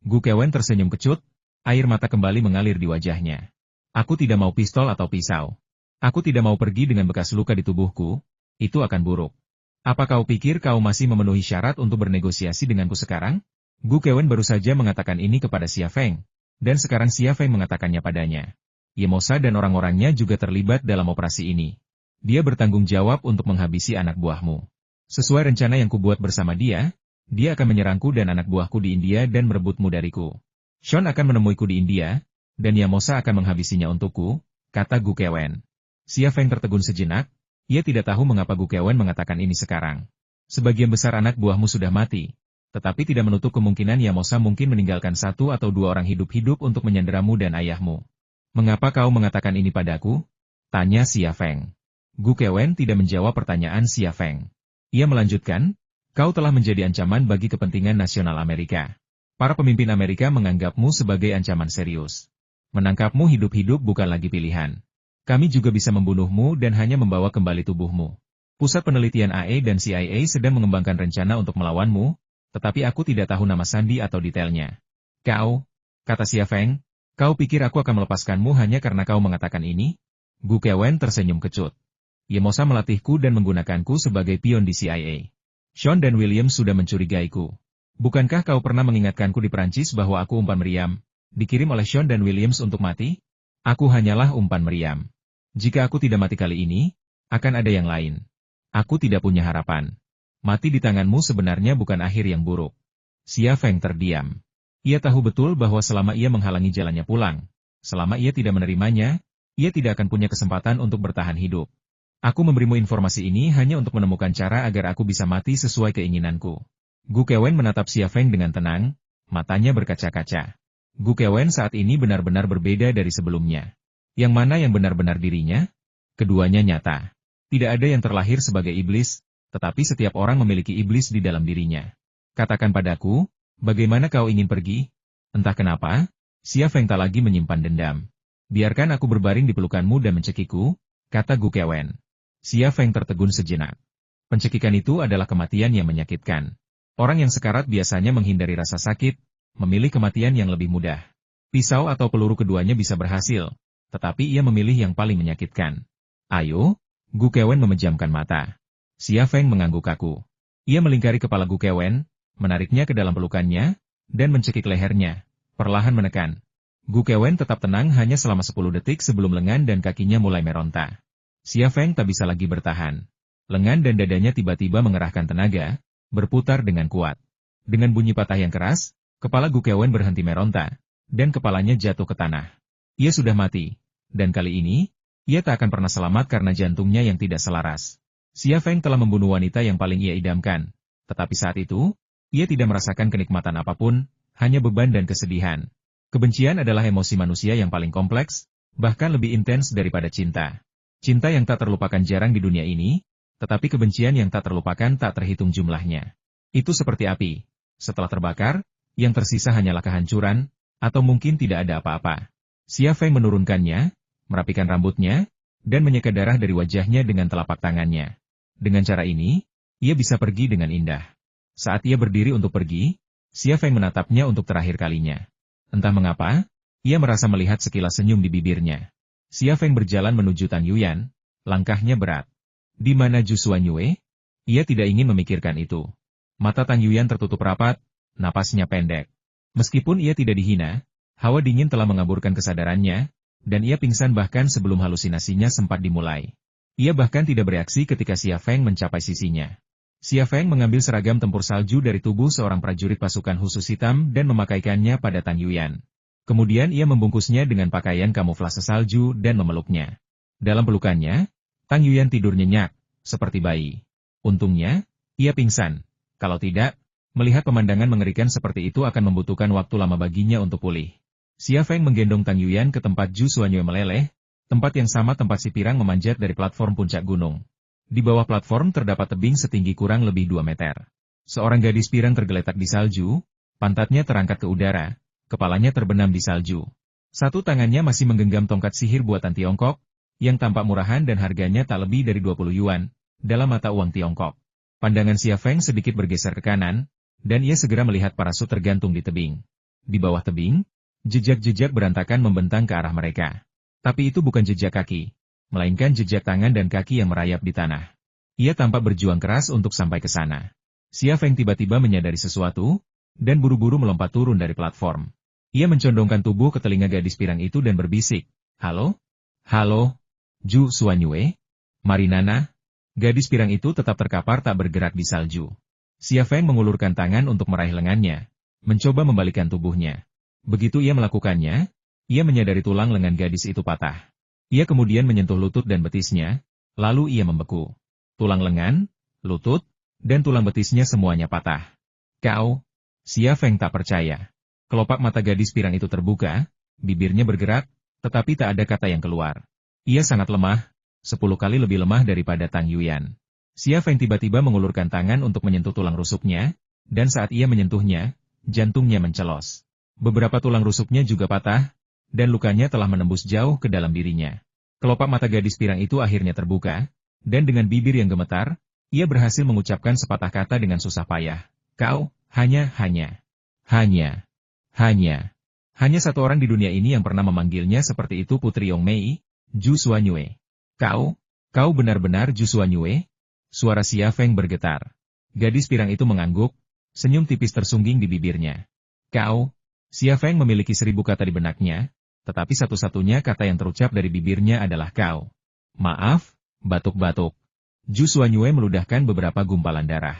A: Gu Kewen tersenyum kecut, air mata kembali mengalir di wajahnya. Aku tidak mau pistol atau pisau. Aku tidak mau pergi dengan bekas luka di tubuhku, itu akan buruk. Apa kau pikir kau masih memenuhi syarat untuk bernegosiasi denganku sekarang? Gu Kewen baru saja mengatakan ini kepada Xia Feng, dan sekarang Xia Feng mengatakannya padanya. Yemosa dan orang-orangnya juga terlibat dalam operasi ini. Dia bertanggung jawab untuk menghabisi anak buahmu. Sesuai rencana yang kubuat bersama dia akan menyerangku dan anak buahku di India dan merebutmu dariku. Sean akan menemuiku di India, dan Yamosa akan menghabisinya untukku, kata Gu Kewen. Xia Feng tertegun sejenak, ia tidak tahu mengapa Gu Kewen mengatakan ini sekarang. Sebagian besar anak buahmu sudah mati, tetapi tidak menutup kemungkinan Yamosa mungkin meninggalkan 1 atau 2 orang hidup-hidup untuk menyanderamu dan ayahmu. Mengapa kau mengatakan ini padaku? Tanya Xia Feng. Gu Kewen tidak menjawab pertanyaan Xia Feng. Ia melanjutkan, kau telah menjadi ancaman bagi kepentingan nasional Amerika. Para pemimpin Amerika menganggapmu sebagai ancaman serius. Menangkapmu hidup-hidup bukan lagi pilihan. Kami juga bisa membunuhmu dan hanya membawa kembali tubuhmu. Pusat penelitian AE dan CIA sedang mengembangkan rencana untuk melawanmu, tetapi aku tidak tahu nama sandi atau detailnya. Kau, kata Xia Feng, kau pikir aku akan melepaskanmu hanya karena kau mengatakan ini? Gu Kewen tersenyum kecut. Yemosa melatihku dan menggunakanku sebagai pion di CIA. Sean dan William sudah mencurigaiku. Bukankah kau pernah mengingatkanku di Perancis bahwa aku umpan meriam, dikirim oleh Sean dan Williams untuk mati? Aku hanyalah umpan meriam. Jika aku tidak mati kali ini, akan ada yang lain. Aku tidak punya harapan. Mati di tanganmu sebenarnya bukan akhir yang buruk. Xia Feng terdiam. Ia tahu betul bahwa selama ia menghalangi jalannya pulang, selama ia tidak menerimanya, ia tidak akan punya kesempatan untuk bertahan hidup. Aku memberimu informasi ini hanya untuk menemukan cara agar aku bisa mati sesuai keinginanku. Gu Kewen menatap Xia Feng dengan tenang, matanya berkaca-kaca. Gu Kewen saat ini benar-benar berbeda dari sebelumnya. Yang mana yang benar-benar dirinya? Keduanya nyata. Tidak ada yang terlahir sebagai iblis, tetapi setiap orang memiliki iblis di dalam dirinya. Katakan padaku, bagaimana kau ingin pergi? Entah kenapa, Xia Feng tak lagi menyimpan dendam. Biarkan aku berbaring di pelukanmu dan mencekiku, kata Gu Kewen. Xia Feng tertegun sejenak. Pencekikan itu adalah kematian yang menyakitkan. Orang yang sekarat biasanya menghindari rasa sakit, memilih kematian yang lebih mudah. Pisau atau peluru keduanya bisa berhasil, tetapi ia memilih yang paling menyakitkan. Ayo, Gu Kewen memejamkan mata. Xia Feng mengangguk kaku. Ia melingkari kepala Gu Kewen, menariknya ke dalam pelukannya, dan mencekik lehernya, perlahan menekan. Gu Kewen tetap tenang hanya selama 10 detik sebelum lengan dan kakinya mulai meronta. Xia Feng tak bisa lagi bertahan. Lengan dan dadanya tiba-tiba mengerahkan tenaga, berputar dengan kuat. Dengan bunyi patah yang keras, kepala Gu Kewen berhenti meronta, dan kepalanya jatuh ke tanah. Ia sudah mati, dan kali ini, ia tak akan pernah selamat karena jantungnya yang tidak selaras. Xia Feng telah membunuh wanita yang paling ia idamkan, tetapi saat itu, ia tidak merasakan kenikmatan apapun, hanya beban dan kesedihan. Kebencian adalah emosi manusia yang paling kompleks, bahkan lebih intens daripada cinta. Cinta yang tak terlupakan jarang di dunia ini, tetapi kebencian yang tak terlupakan tak terhitung jumlahnya. Itu seperti api. Setelah terbakar, yang tersisa hanyalah kehancuran, atau mungkin tidak ada apa-apa. Xia Feng menurunkannya, merapikan rambutnya, dan menyeka darah dari wajahnya dengan telapak tangannya. Dengan cara ini, ia bisa pergi dengan indah. Saat ia berdiri untuk pergi, Xia Feng menatapnya untuk terakhir kalinya. Entah mengapa, ia merasa melihat sekilas senyum di bibirnya. Xia Feng berjalan menuju Tang Yuyan, langkahnya berat. Di mana Zhu Xuanyue? Ia tidak ingin memikirkan itu. Mata Tang Yuyan tertutup rapat, napasnya pendek. Meskipun ia tidak dihina, Hawa dingin telah mengaburkan kesadarannya, dan ia pingsan bahkan sebelum halusinasinya sempat dimulai. Ia bahkan tidak bereaksi ketika Xia Feng mencapai sisinya. Xia Feng mengambil seragam tempur salju dari tubuh seorang prajurit pasukan khusus hitam dan memakaikannya pada Tang Yuyan. Kemudian ia membungkusnya dengan pakaian kamuflase salju dan memeluknya. Dalam pelukannya, Tang Yuyan tidur nyenyak, seperti bayi. Untungnya, ia pingsan. Kalau tidak, melihat pemandangan mengerikan seperti itu akan membutuhkan waktu lama baginya untuk pulih. Xia Feng menggendong Tang Yuyan ke tempat Zhu Xuanyue meleleh, tempat yang sama tempat si pirang memanjat dari platform puncak gunung. Di bawah platform terdapat tebing setinggi kurang lebih 2 meter. Seorang gadis pirang tergeletak di salju, pantatnya terangkat ke udara, kepalanya terbenam di salju. Satu tangannya masih menggenggam tongkat sihir buatan Tiongkok, yang tampak murahan dan harganya tak lebih dari 20 yuan, dalam mata uang Tiongkok. Pandangan Xia Feng sedikit bergeser ke kanan, dan ia segera melihat parasut tergantung di tebing. Di bawah tebing, jejak-jejak berantakan membentang ke arah mereka. Tapi itu bukan jejak kaki, melainkan jejak tangan dan kaki yang merayap di tanah. Ia tampak berjuang keras untuk sampai ke sana. Xia Feng tiba-tiba menyadari sesuatu, dan buru-buru melompat turun dari platform. Ia mencondongkan tubuh ke telinga gadis pirang itu dan berbisik, "Halo? Halo? Zhu Xuanyue? Marinana?" Gadis pirang itu tetap terkapar tak bergerak di salju. Xia Feng mengulurkan tangan untuk meraih lengannya, mencoba membalikkan tubuhnya. Begitu ia melakukannya, ia menyadari tulang lengan gadis itu patah. Ia kemudian menyentuh lutut dan betisnya, lalu ia membeku. Tulang lengan, lutut, dan tulang betisnya semuanya patah. "Kau?" Xia Feng tak percaya. Kelopak mata gadis pirang itu terbuka, bibirnya bergerak, tetapi tak ada kata yang keluar. Ia sangat lemah, 10 kali lebih lemah daripada Tang Yuyan. Xia Feng tiba-tiba mengulurkan tangan untuk menyentuh tulang rusuknya, dan saat ia menyentuhnya, jantungnya mencelos. Beberapa tulang rusuknya juga patah, dan lukanya telah menembus jauh ke dalam dirinya. Kelopak mata gadis pirang itu akhirnya terbuka, dan dengan bibir yang gemetar, ia berhasil mengucapkan sepatah kata dengan susah payah. "Kau, hanya satu orang di dunia ini yang pernah memanggilnya seperti itu Putri Yong Mei, Zhu Xuanyue. Kau benar-benar Zhu Xuanyue?" Suara Xia Feng bergetar. Gadis pirang itu mengangguk, senyum tipis tersungging di bibirnya. "Kau?" Xia Feng memiliki 1000 kata di benaknya, tetapi satu-satunya kata yang terucap dari bibirnya adalah "kau." "Maaf," batuk-batuk. Zhu Xuanyue meludahkan beberapa gumpalan darah.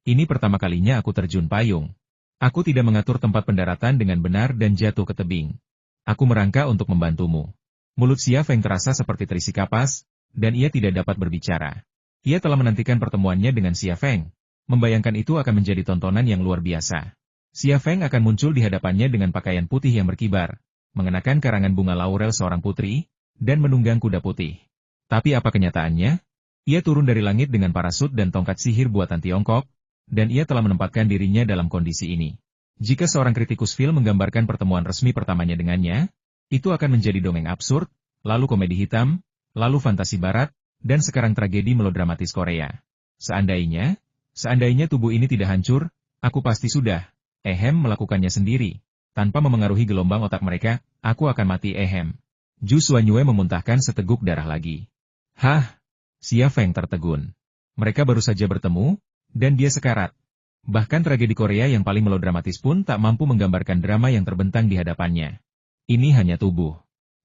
A: "Ini pertama kalinya aku terjun payung. Aku tidak mengatur tempat pendaratan dengan benar dan jatuh ke tebing. Aku merangka untuk membantumu." Mulut Xia Feng terasa seperti terisi kapas, dan ia tidak dapat berbicara. Ia telah menantikan pertemuannya dengan Xia Feng. Membayangkan itu akan menjadi tontonan yang luar biasa. Xia Feng akan muncul di hadapannya dengan pakaian putih yang berkibar, mengenakan karangan bunga laurel seorang putri, dan menunggang kuda putih. Tapi apa kenyataannya? Ia turun dari langit dengan parasut dan tongkat sihir buatan Tiongkok, dan ia telah menempatkan dirinya dalam kondisi ini. Jika seorang kritikus film menggambarkan pertemuan resmi pertamanya dengannya, itu akan menjadi dongeng absurd, lalu komedi hitam, lalu fantasi barat, dan sekarang tragedi melodramatis Korea. Seandainya tubuh ini tidak hancur, aku pasti sudah melakukannya sendiri. Tanpa memengaruhi gelombang otak mereka, aku akan mati. Zhu Xuanyue memuntahkan seteguk darah lagi. "Hah?" Xia Feng tertegun. Mereka baru saja bertemu, dan dia sekarat. Bahkan tragedi Korea yang paling melodramatis pun tak mampu menggambarkan drama yang terbentang di hadapannya. Ini hanya tubuh.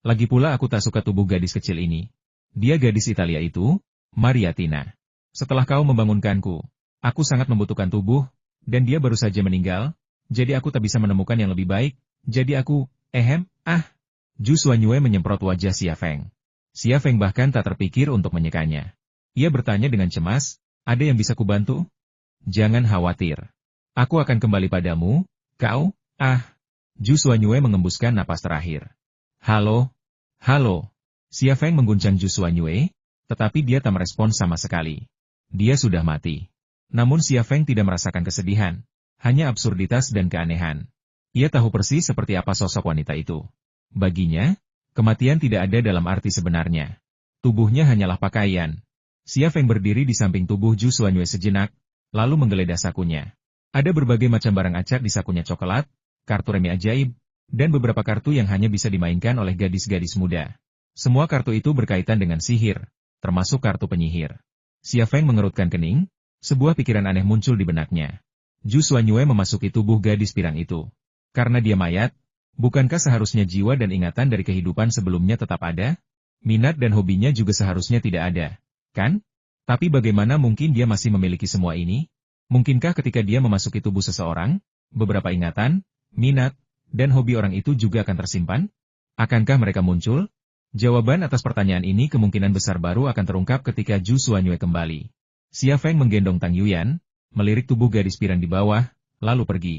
A: Lagi pula aku tak suka tubuh gadis kecil ini. Dia gadis Italia itu, Mariatina. Setelah kau membangunkanku, aku sangat membutuhkan tubuh, dan dia baru saja meninggal. Jadi aku tak bisa menemukan yang lebih baik, jadi aku, Zhu Xuanyue menyemprot wajah Xia Feng. Xia Feng bahkan tak terpikir untuk menyekanya. Ia bertanya dengan cemas, "Ada yang bisa kubantu?" "Jangan khawatir. Aku akan kembali padamu, kau, Zhu Xuanyue mengembuskan napas terakhir. Halo? Xia Feng mengguncang Zhu Xuanyue, tetapi dia tak merespon sama sekali. Dia sudah mati. Namun Xia Feng tidak merasakan kesedihan. Hanya absurditas dan keanehan. Ia tahu persis seperti apa sosok wanita itu. Baginya, kematian tidak ada dalam arti sebenarnya. Tubuhnya hanyalah pakaian. Xia Feng berdiri di samping tubuh Zhu Xuanyue sejenak, lalu menggeledah sakunya. Ada berbagai macam barang acak di sakunya: coklat, kartu remi ajaib, dan beberapa kartu yang hanya bisa dimainkan oleh gadis-gadis muda. Semua kartu itu berkaitan dengan sihir, termasuk kartu penyihir. Xia Feng mengerutkan kening, sebuah pikiran aneh muncul di benaknya. Zhu Xuanyue memasuki tubuh gadis pirang itu. Karena dia mayat, Bukankah seharusnya jiwa dan ingatan dari kehidupan sebelumnya tetap ada? Minat dan hobinya juga seharusnya tidak ada, kan? Tapi bagaimana mungkin dia masih memiliki semua ini? Mungkinkah ketika dia memasuki tubuh seseorang, beberapa ingatan, minat, dan hobi orang itu juga akan tersimpan? Akankah mereka muncul? Jawaban atas pertanyaan ini kemungkinan besar baru akan terungkap ketika Zhu Xuanyue kembali. Xia Feng menggendong Tang Yuyan, melirik tubuh gadis piran di bawah, lalu pergi.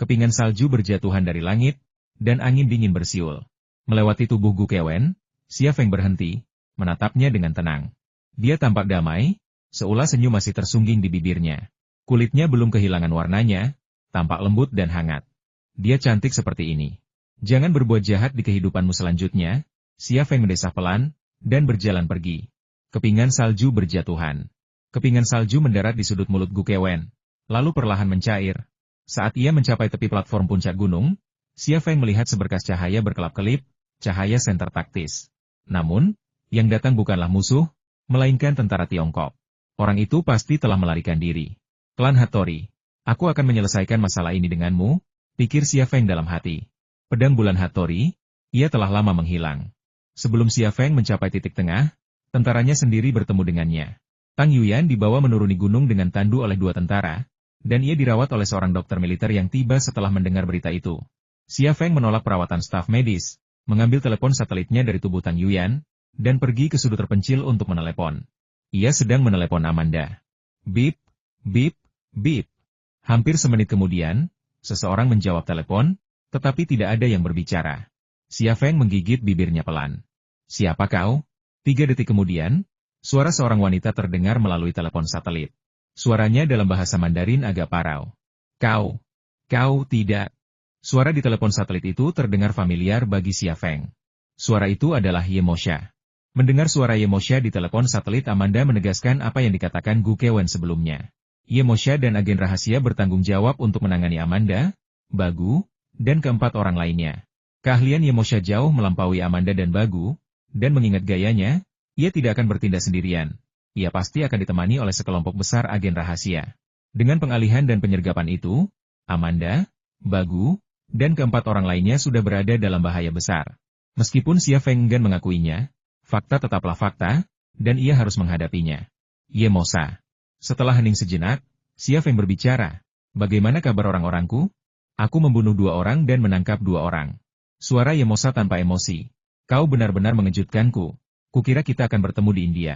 A: Kepingan salju berjatuhan dari langit, dan angin dingin bersiul. Melewati tubuh Gu Kewen, Xia Feng berhenti, menatapnya dengan tenang. Dia tampak damai, seulah senyum masih tersungging di bibirnya. Kulitnya belum kehilangan warnanya, tampak lembut dan hangat. Dia cantik seperti ini. Jangan berbuat jahat di kehidupanmu selanjutnya, Xia Feng mendesah pelan, dan berjalan pergi. Kepingan salju berjatuhan. Kepingan salju mendarat di sudut mulut Gu Kewen, lalu perlahan mencair. Saat ia mencapai tepi platform puncak gunung, Xia Feng melihat seberkas cahaya berkelap-kelip, cahaya senter taktis. Namun, yang datang bukanlah musuh, melainkan tentara Tiongkok. Orang itu pasti telah melarikan diri. Klan Hattori, aku akan menyelesaikan masalah ini denganmu, pikir Xia Feng dalam hati. Pedang bulan Hattori, ia telah lama menghilang. Sebelum Xia Feng mencapai titik tengah, tentaranya sendiri bertemu dengannya. Tang Yuyan dibawa menuruni gunung dengan tandu oleh 2 tentara, dan ia dirawat oleh seorang dokter militer yang tiba setelah mendengar berita itu. Xia Feng menolak perawatan staf medis, mengambil telepon satelitnya dari tubuh Tang Yuyan, dan pergi ke sudut terpencil untuk menelepon. Ia sedang menelepon Amanda. Bip, bip, bip. Hampir semenit kemudian, seseorang menjawab telepon, tetapi tidak ada yang berbicara. Xia Feng menggigit bibirnya pelan. Siapa kau? 3 detik kemudian, suara seorang wanita terdengar melalui telepon satelit. Suaranya dalam bahasa Mandarin agak parau. Kau tidak. Suara di telepon satelit itu terdengar familiar bagi Xia Feng. Suara itu adalah Ye Mosha. Mendengar suara Ye Mosha di telepon satelit, Amanda menegaskan apa yang dikatakan Gu Kewen sebelumnya. Ye Mosha dan agen rahasia bertanggung jawab untuk menangani Amanda, Bagu, dan keempat orang lainnya. Keahlian Ye Mosha jauh melampaui Amanda dan Bagu, dan mengingat gayanya, ia tidak akan bertindak sendirian. Ia pasti akan ditemani oleh sekelompok besar agen rahasia. Dengan pengalihan dan penyergapan itu, Amanda, Bagu, dan keempat orang lainnya sudah berada dalam bahaya besar. Meskipun Xia Feng enggan mengakuinya, fakta tetaplah fakta, dan ia harus menghadapinya. Ye Mosha. Setelah hening sejenak, Xia Feng berbicara. Bagaimana kabar orang-orangku? Aku membunuh 2 orang dan menangkap 2 orang. Suara Ye Mosha tanpa emosi. Kau benar-benar mengejutkanku. Kukira kita akan bertemu di India.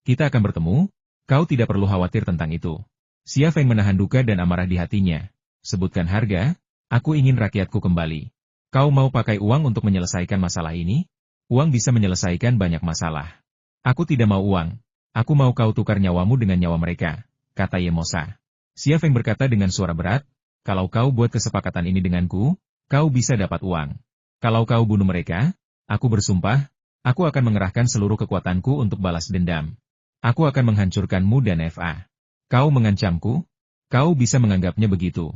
A: Kita akan bertemu, kau tidak perlu khawatir tentang itu. Xia Feng menahan duka dan amarah di hatinya. Sebutkan harga, aku ingin rakyatku kembali. Kau mau pakai uang untuk menyelesaikan masalah ini? Uang bisa menyelesaikan banyak masalah. Aku tidak mau uang. Aku mau kau tukar nyawamu dengan nyawa mereka, kata Ye Mosha. Xia Feng berkata dengan suara berat, kalau kau buat kesepakatan ini denganku, kau bisa dapat uang. Kalau kau bunuh mereka, aku bersumpah, aku akan mengerahkan seluruh kekuatanku untuk balas dendam. Aku akan menghancurkanmu dan FA. Kau mengancamku? Kau bisa menganggapnya begitu.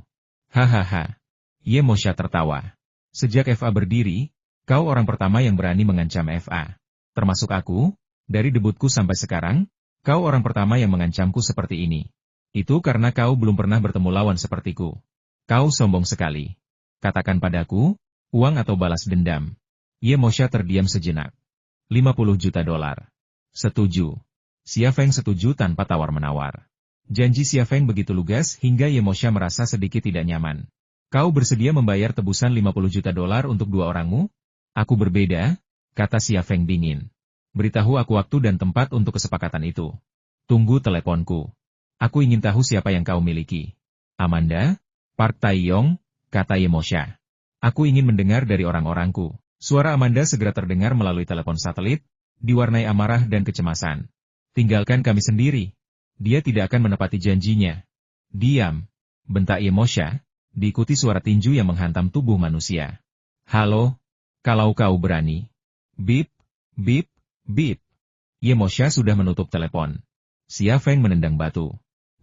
A: Hahaha. Ye Mosha tertawa. Sejak FA berdiri, kau orang pertama yang berani mengancam FA. Termasuk aku, dari debutku sampai sekarang, kau orang pertama yang mengancamku seperti ini. Itu karena kau belum pernah bertemu lawan sepertiku. Kau sombong sekali. Katakan padaku, uang atau balas dendam. Ye Mosha terdiam sejenak. $50 juta. Setuju. Xia Feng setuju tanpa tawar-menawar. Janji Xia Feng begitu lugas hingga Ye Mosha merasa sedikit tidak nyaman. Kau bersedia membayar tebusan $50 juta untuk 2 orangmu? Aku berbeda, kata Xia Feng dingin. Beritahu aku waktu dan tempat untuk kesepakatan itu. Tunggu teleponku. Aku ingin tahu siapa yang kau miliki. Amanda? Park Taeyong, kata Ye Mosha. Aku ingin mendengar dari orang-orangku. Suara Amanda segera terdengar melalui telepon satelit, diwarnai amarah dan kecemasan. Tinggalkan kami sendiri. Dia tidak akan menepati janjinya. Diam, bentak Ye Mosha, diikuti suara tinju yang menghantam tubuh manusia. Halo, kalau kau berani. Bip, bip, bip. Ye Mosha sudah menutup telepon. Xia Feng menendang batu.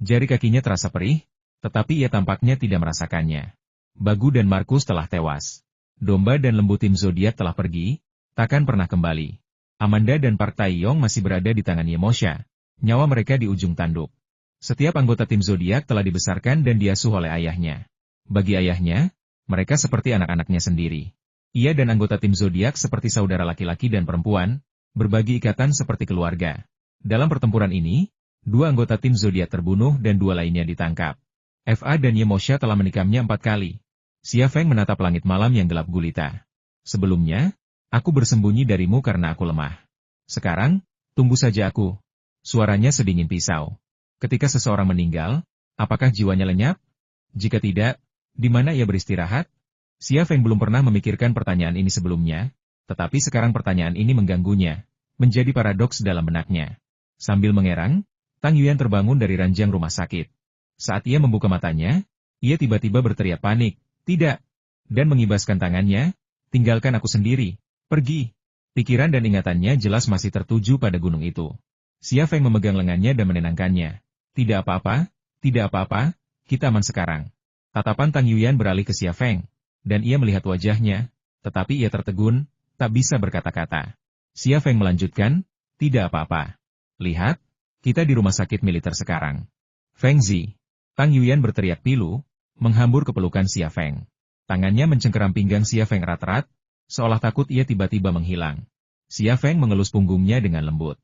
A: Jari kakinya terasa perih, tetapi ia tampaknya tidak merasakannya. Bagu dan Markus telah tewas. Domba dan lembu tim zodiak telah pergi, takkan pernah kembali. Amanda dan Park Taeyong masih berada di tangan Ye Mosha. Nyawa mereka di ujung tanduk. Setiap anggota tim zodiak telah dibesarkan dan diasuh oleh ayahnya. Bagi ayahnya, mereka seperti anak-anaknya sendiri. Ia dan anggota tim zodiak seperti saudara laki-laki dan perempuan, berbagi ikatan seperti keluarga. Dalam pertempuran ini, 2 anggota tim zodiak terbunuh dan 2 lainnya ditangkap. Fa dan Yemosha telah menikamnya 4 kali. Xia Feng menatap langit malam yang gelap gulita. Sebelumnya, aku bersembunyi darimu karena aku lemah. Sekarang, tunggu saja aku. Suaranya sedingin pisau. Ketika seseorang meninggal, apakah jiwanya lenyap? Jika tidak, di mana ia beristirahat? Xia Feng belum pernah memikirkan pertanyaan ini sebelumnya, tetapi sekarang pertanyaan ini mengganggunya, menjadi paradoks dalam benaknya. Sambil mengerang, Tang Yuyan terbangun dari ranjang rumah sakit. Saat ia membuka matanya, ia tiba-tiba berteriak panik, "Tidak!" dan mengibaskan tangannya, "Tinggalkan aku sendiri, pergi." Pikiran dan ingatannya jelas masih tertuju pada gunung itu. Xia Feng memegang lengannya dan menenangkannya. "Tidak apa-apa, tidak apa-apa, kita aman sekarang." Tatapan Tang Yuyan beralih ke Xia Feng, dan ia melihat wajahnya, tetapi ia tertegun, tak bisa berkata-kata. Xia Feng melanjutkan, "Tidak apa-apa. Lihat, kita di rumah sakit militer sekarang." "Feng Zi!" Tang Yuyan berteriak pilu, menghambur ke pelukan Xia Feng. Tangannya mencengkeram pinggang Xia Feng erat-erat, seolah takut ia tiba-tiba menghilang. Xia Feng mengelus punggungnya dengan lembut.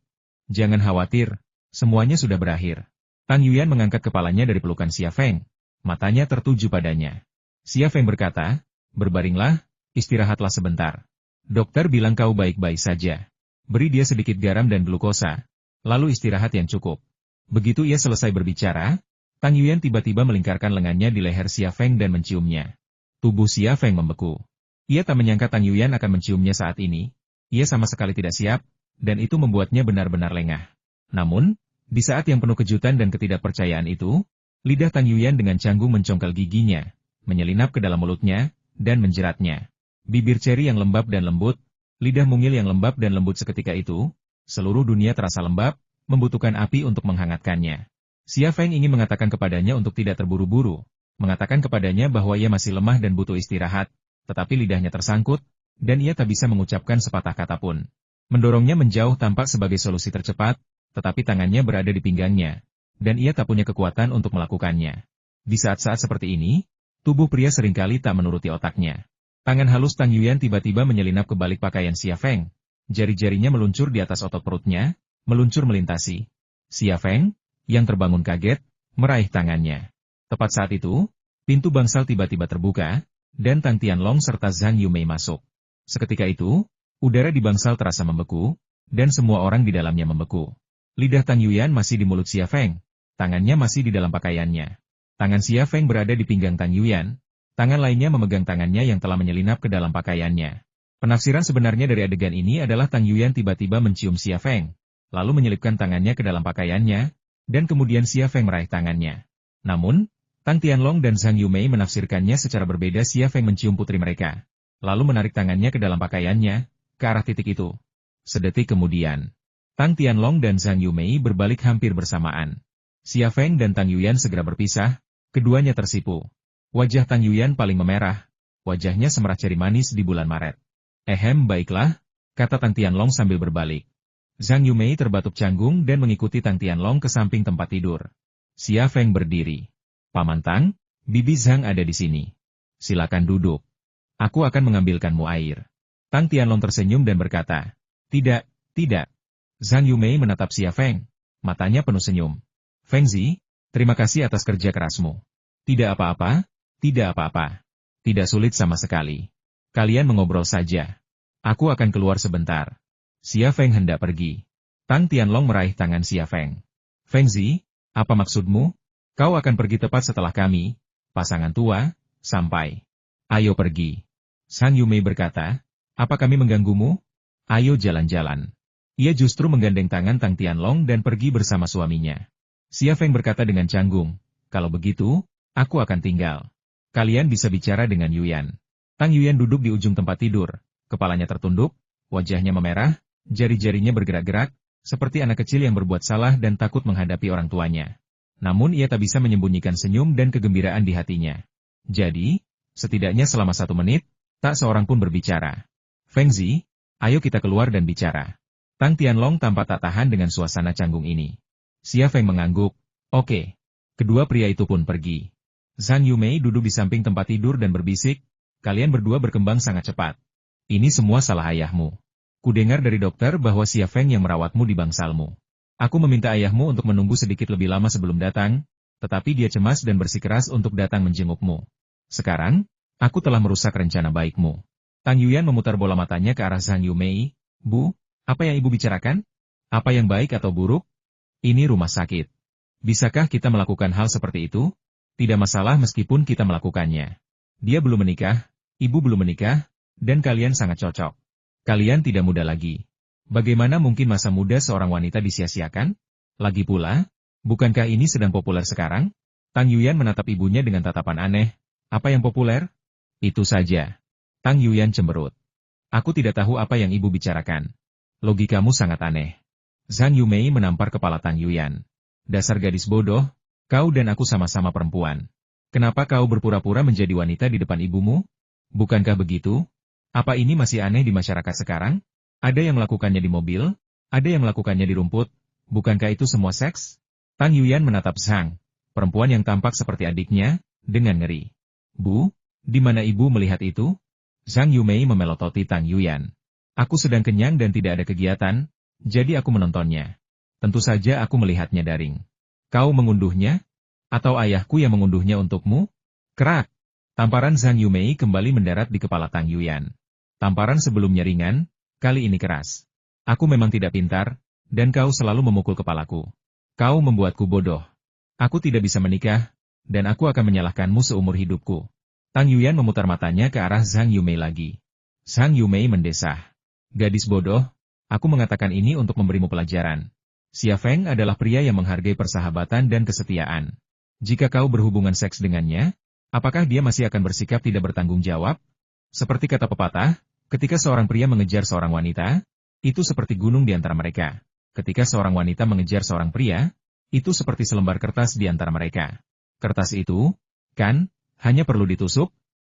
A: "Jangan khawatir, semuanya sudah berakhir." Tang Yuyan mengangkat kepalanya dari pelukan Xia Feng, matanya tertuju padanya. Xia Feng berkata, "Berbaringlah, istirahatlah sebentar. Dokter bilang kau baik-baik saja. Beri dia sedikit garam dan glukosa, lalu istirahat yang cukup." Begitu ia selesai berbicara, Tang Yuyan tiba-tiba melingkarkan lengannya di leher Xia Feng dan menciumnya. Tubuh Xia Feng membeku. Ia tak menyangka Tang Yuyan akan menciumnya saat ini. Ia sama sekali tidak siap, dan itu membuatnya benar-benar lengah. Namun, di saat yang penuh kejutan dan ketidakpercayaan itu, lidah Tang Yuyan dengan canggung mencongkel giginya, menyelinap ke dalam mulutnya, dan menjeratnya. Bibir ceri yang lembab dan lembut, lidah mungil yang lembab dan lembut seketika itu, seluruh dunia terasa lembab, membutuhkan api untuk menghangatkannya. Xia Feng ingin mengatakan kepadanya untuk tidak terburu-buru, mengatakan kepadanya bahwa ia masih lemah dan butuh istirahat, tetapi lidahnya tersangkut, dan ia tak bisa mengucapkan sepatah kata pun. Mendorongnya menjauh tampak sebagai solusi tercepat, tetapi tangannya berada di pinggangnya, dan ia tak punya kekuatan untuk melakukannya. Di saat-saat seperti ini, tubuh pria seringkali tak menuruti otaknya. Tangan halus Tang Yuyan tiba-tiba menyelinap ke balik pakaian Xia Feng. Jari-jarinya meluncur di atas otot perutnya, meluncur melintasi. Xia Feng, yang terbangun kaget, meraih tangannya. Tepat saat itu, pintu bangsal tiba-tiba terbuka, dan Tang Tianlong serta Zhang Yumei masuk. Seketika itu, udara di bangsal terasa membeku, dan semua orang di dalamnya membeku. Lidah Tang Yuyan masih di mulut Xia Feng, tangannya masih di dalam pakaiannya. Tangan Xia Feng berada di pinggang Tang Yuyan, tangan lainnya memegang tangannya yang telah menyelinap ke dalam pakaiannya. Penafsiran sebenarnya dari adegan ini adalah Tang Yuyan tiba-tiba mencium Xia Feng, lalu menyelipkan tangannya ke dalam pakaiannya, dan kemudian Xia Feng meraih tangannya. Namun, Tang Tianlong dan Zhang Yumei menafsirkannya secara berbeda. Xia Feng mencium putri mereka, lalu menarik tangannya ke dalam pakaiannya, ke arah titik itu. Sedetik kemudian, Tang Tianlong dan Zhang Yumei berbalik hampir bersamaan. Xia Feng dan Tang Yuyan segera berpisah, keduanya tersipu. Wajah Tang Yuyan paling memerah, wajahnya semerah ceri manis di bulan Maret. Baiklah, kata Tang Tianlong sambil berbalik. Zhang Yumei terbatuk canggung dan mengikuti Tang Tianlong ke samping tempat tidur. Xia Feng berdiri. "Paman Tang, Bibi Zhang ada di sini. Silakan duduk. Aku akan mengambilkanmu air." Tang Tianlong tersenyum dan berkata, "Tidak, tidak." Zhang Yumei menatap Xia Feng, matanya penuh senyum. "Feng Zi, terima kasih atas kerja kerasmu." "Tidak apa-apa, tidak apa-apa. Tidak sulit sama sekali. Kalian mengobrol saja. Aku akan keluar sebentar." Xia Feng hendak pergi. Tang Tianlong meraih tangan Xia Feng. "Feng Zi, apa maksudmu? Kau akan pergi tepat setelah kami, pasangan tua, sampai. Ayo pergi." Zhang Yumei berkata, "Apa kami mengganggumu? Ayo jalan-jalan." Ia justru menggandeng tangan Tang Tianlong dan pergi bersama suaminya. Xia Feng berkata dengan canggung, "Kalau begitu, aku akan tinggal. Kalian bisa bicara dengan Yuyan." Tang Yuyan duduk di ujung tempat tidur, kepalanya tertunduk, wajahnya memerah, jari-jarinya bergerak-gerak, seperti anak kecil yang berbuat salah dan takut menghadapi orang tuanya. Namun ia tak bisa menyembunyikan senyum dan kegembiraan di hatinya. Jadi, setidaknya selama 1 menit, tak seorang pun berbicara. "Feng Zi, ayo kita keluar dan bicara." Tang Tianlong tampak tak tahan dengan suasana canggung ini. Xia Feng mengangguk, "Oke." Kedua pria itu pun pergi. Zhang Yumei duduk di samping tempat tidur dan berbisik, "Kalian berdua berkembang sangat cepat. Ini semua salah ayahmu. Kudengar dari dokter bahwa Xia Feng yang merawatmu di bangsalmu. Aku meminta ayahmu untuk menunggu sedikit lebih lama sebelum datang, tetapi dia cemas dan bersikeras untuk datang menjengukmu. Sekarang, aku telah merusak rencana baikmu. Tang Yuyan memutar bola matanya ke arah Zhang Yumei. Bu, apa yang ibu bicarakan? Apa yang baik atau buruk? Ini rumah sakit. Bisakah kita melakukan hal seperti itu? Tidak masalah meskipun kita melakukannya. Dia belum menikah, ibu belum menikah, dan kalian sangat cocok. Kalian tidak muda lagi. Bagaimana mungkin masa muda seorang wanita disia-siakan? Lagi pula, bukankah ini sedang populer sekarang? Tang Yuyan menatap ibunya dengan tatapan aneh. Apa yang populer? Itu saja. Tang Yuyan cemberut. Aku tidak tahu apa yang ibu bicarakan. Logikamu sangat aneh. Zhang Yumei menampar kepala Tang Yuyan. Dasar gadis bodoh, kau dan aku sama-sama perempuan. Kenapa kau berpura-pura menjadi wanita di depan ibumu? Bukankah begitu? Apa ini masih aneh di masyarakat sekarang? Ada yang melakukannya di mobil, ada yang melakukannya di rumput. Bukankah itu semua seks? Tang Yuyan menatap Zhang, perempuan yang tampak seperti adiknya, dengan ngeri. Bu, di mana ibu melihat itu? Zhang Yumei memelototi Tang Yuyan. Aku sedang kenyang dan tidak ada kegiatan, jadi aku menontonnya. Tentu saja aku melihatnya daring. Kau mengunduhnya? Atau ayahku yang mengunduhnya untukmu? Kerak! Tamparan Zhang Yumei kembali mendarat di kepala Tang Yuyan. Tamparan sebelumnya ringan, kali ini keras. Aku memang tidak pintar, dan kau selalu memukul kepalaku. Kau membuatku bodoh. Aku tidak bisa menikah, dan aku akan menyalahkanmu seumur hidupku. Tang Yuyan memutar matanya ke arah Zhang Yumei lagi. Zhang Yumei mendesah. Gadis bodoh, aku mengatakan ini untuk memberimu pelajaran. Xia Feng adalah pria yang menghargai persahabatan dan kesetiaan. Jika kau berhubungan seks dengannya, apakah dia masih akan bersikap tidak bertanggung jawab? Seperti kata pepatah, ketika seorang pria mengejar seorang wanita, itu seperti gunung di antara mereka. Ketika seorang wanita mengejar seorang pria, itu seperti selembar kertas di antara mereka. Kertas itu, kan, hanya perlu ditusuk?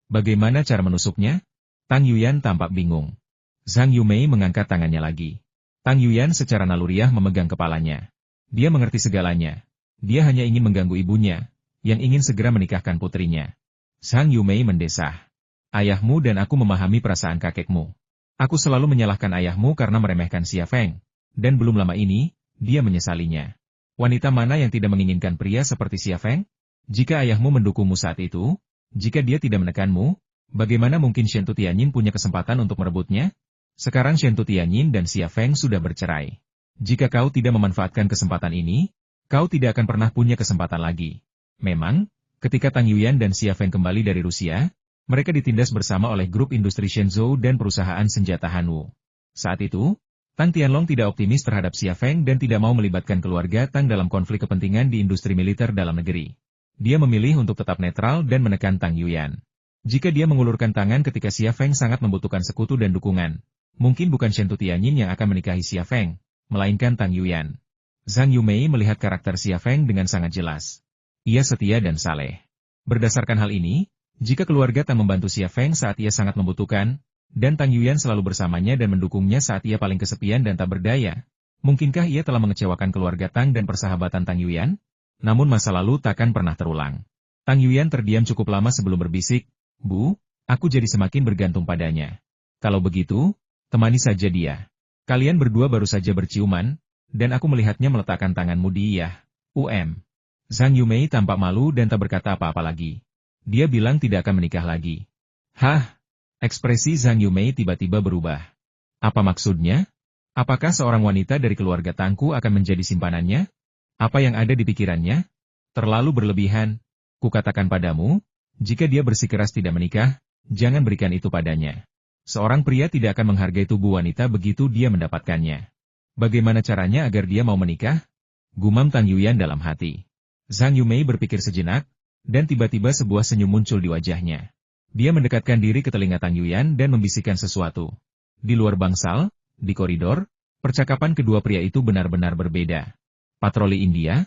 A: Bagaimana cara menusuknya? Tang Yuyan tampak bingung. Zhang Yumei mengangkat tangannya lagi. Tang Yuyan secara naluriah memegang kepalanya. Dia mengerti segalanya. Dia hanya ingin mengganggu ibunya, yang ingin segera menikahkan putrinya. Zhang Yumei mendesah. Ayahmu dan aku memahami perasaan kakekmu. Aku selalu menyalahkan ayahmu karena meremehkan Xia Feng, dan belum lama ini, dia menyesalinya. Wanita mana yang tidak menginginkan pria seperti Xia Feng? Jika ayahmu mendukungmu saat itu, jika dia tidak menekanmu, bagaimana mungkin Shen Tianyin punya kesempatan untuk merebutnya? Sekarang Shen Tianyin dan Xia Feng sudah bercerai. Jika kau tidak memanfaatkan kesempatan ini, kau tidak akan pernah punya kesempatan lagi. Memang, ketika Tang Yuyan dan Xia Feng kembali dari Rusia, mereka ditindas bersama oleh grup industri Shenzhou dan perusahaan senjata Hanwu. Saat itu, Tang Tianlong tidak optimis terhadap Xia Feng dan tidak mau melibatkan keluarga Tang dalam konflik kepentingan di industri militer dalam negeri. Dia memilih untuk tetap netral dan menekan Tang Yuyan. Jika dia mengulurkan tangan ketika Xia Feng sangat membutuhkan sekutu dan dukungan, mungkin bukan Shen Tianyin yang akan menikahi Xia Feng, melainkan Tang Yuyan. Zhang Yumei melihat karakter Xia Feng dengan sangat jelas. Ia setia dan saleh. Berdasarkan hal ini, jika keluarga Tang membantu Xia Feng saat ia sangat membutuhkan, dan Tang Yuyan selalu bersamanya dan mendukungnya saat ia paling kesepian dan tak berdaya, mungkinkah ia telah mengecewakan keluarga Tang dan persahabatan Tang Yuyan? Namun masa lalu takkan pernah terulang. Tang Yuyan terdiam cukup lama sebelum berbisik, Bu, aku jadi semakin bergantung padanya. Kalau begitu, temani saja dia. Kalian berdua baru saja berciuman, dan aku melihatnya meletakkan tanganmu di Zhang Yumei tampak malu dan tak berkata apa-apa lagi. Dia bilang tidak akan menikah lagi. Hah? Ekspresi Zhang Yumei tiba-tiba berubah. Apa maksudnya? Apakah seorang wanita dari keluarga Tangku akan menjadi simpanannya? Apa yang ada di pikirannya? Terlalu berlebihan. Kukatakan padamu, jika dia bersikeras tidak menikah, jangan berikan itu padanya. Seorang pria tidak akan menghargai tubuh wanita begitu dia mendapatkannya. Bagaimana caranya agar dia mau menikah? Gumam Tang Yuyan dalam hati. Zhang Yumei berpikir sejenak, dan tiba-tiba sebuah senyum muncul di wajahnya. Dia mendekatkan diri ke telinga Tang Yuyan dan membisikkan sesuatu. Di luar bangsal, di koridor, percakapan kedua pria itu benar-benar berbeda. Patroli India,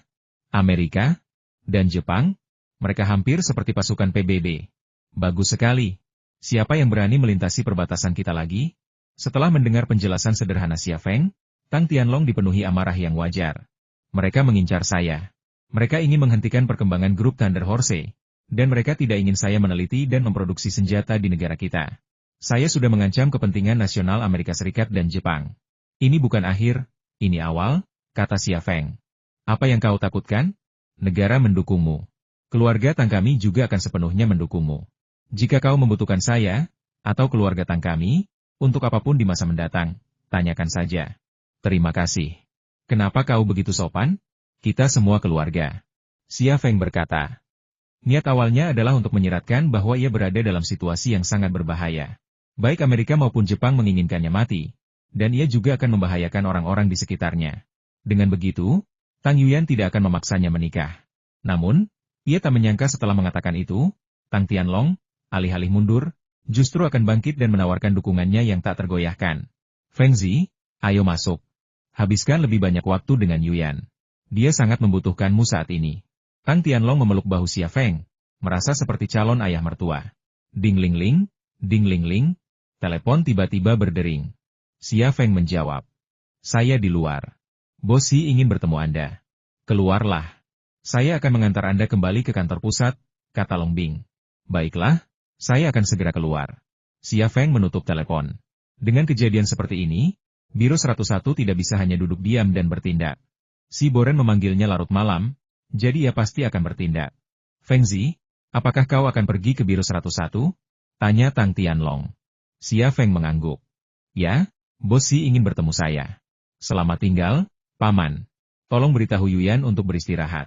A: Amerika, dan Jepang, mereka hampir seperti pasukan PBB. Bagus sekali. Siapa yang berani melintasi perbatasan kita lagi? Setelah mendengar penjelasan sederhana Xia Feng, Tang Tianlong dipenuhi amarah yang wajar. Mereka mengincar saya. Mereka ingin menghentikan perkembangan grup Thunder Horse, dan mereka tidak ingin saya meneliti dan memproduksi senjata di negara kita. Saya sudah mengancam kepentingan nasional Amerika Serikat dan Jepang. Ini bukan akhir, ini awal, kata Xia Feng. Apa yang kau takutkan? Negara mendukungmu. Keluarga Tang kami juga akan sepenuhnya mendukungmu. Jika kau membutuhkan saya, atau keluarga Tang kami, untuk apapun di masa mendatang, tanyakan saja. Terima kasih. Kenapa kau begitu sopan? Kita semua keluarga. Xia Feng berkata. Niat awalnya adalah untuk menyiratkan bahwa ia berada dalam situasi yang sangat berbahaya. Baik Amerika maupun Jepang menginginkannya mati, dan ia juga akan membahayakan orang-orang di sekitarnya. Dengan begitu, Tang Yuyan tidak akan memaksanya menikah. Namun, ia tak menyangka setelah mengatakan itu, Tang Tianlong, alih-alih mundur, justru akan bangkit dan menawarkan dukungannya yang tak tergoyahkan. Feng Zi, ayo masuk. Habiskan lebih banyak waktu dengan Yuyan. Dia sangat membutuhkanmu saat ini. Tang Tianlong memeluk bahu Xia Feng, merasa seperti calon ayah mertua. Ding ling ling, ding ling ling, telepon tiba-tiba berdering. Xia Feng menjawab. Saya di luar. Bos Xi ingin bertemu Anda. Keluarlah. Saya akan mengantar Anda kembali ke kantor pusat, kata Long Bing. Baiklah, saya akan segera keluar. Xia Feng menutup telepon. Dengan kejadian seperti ini, Biro 101 tidak bisa hanya duduk diam dan bertindak. Si Boren memanggilnya larut malam, jadi ia pasti akan bertindak. Feng Zi, apakah kau akan pergi ke Biro 101? Tanya Tang Tianlong. Xia Feng mengangguk. Ya, Bos Xi ingin bertemu saya. Selamat tinggal, Paman. Tolong beritahu Yuyan untuk beristirahat.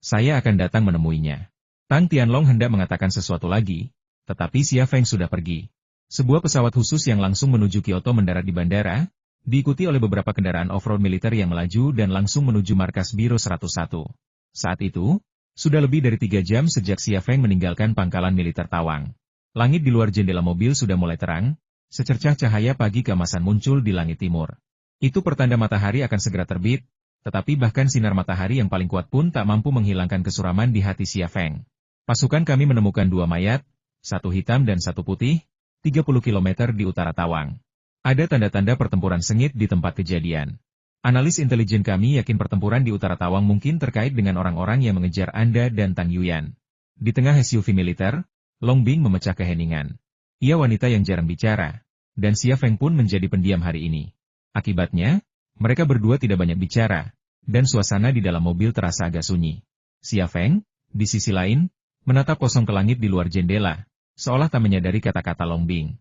A: Saya akan datang menemuinya. Tang Tianlong hendak mengatakan sesuatu lagi, tetapi Xia Feng sudah pergi. Sebuah pesawat khusus yang langsung menuju Kyoto mendarat di bandara, diikuti oleh beberapa kendaraan off-road militer yang melaju dan langsung menuju markas Biro 101. Saat itu, sudah lebih dari 3 jam sejak Xia Feng meninggalkan pangkalan militer Tawang. Langit di luar jendela mobil sudah mulai terang, secercah cahaya pagi keemasan muncul di langit timur. Itu pertanda matahari akan segera terbit, tetapi bahkan sinar matahari yang paling kuat pun tak mampu menghilangkan kesuraman di hati Xia Feng. Pasukan kami menemukan 2 mayat, satu hitam dan satu putih, 30 km di utara Tawang. Ada tanda-tanda pertempuran sengit di tempat kejadian. Analis intelijen kami yakin pertempuran di utara Tawang mungkin terkait dengan orang-orang yang mengejar Anda dan Tang Yuyan. Di tengah SUV militer, Long Bing memecah keheningan. Ia wanita yang jarang bicara, dan Xia Feng pun menjadi pendiam hari ini. Akibatnya, mereka berdua tidak banyak bicara, dan suasana di dalam mobil terasa agak sunyi. Xia Feng, di sisi lain, menatap kosong ke langit di luar jendela, seolah tak menyadari kata-kata Long Bing.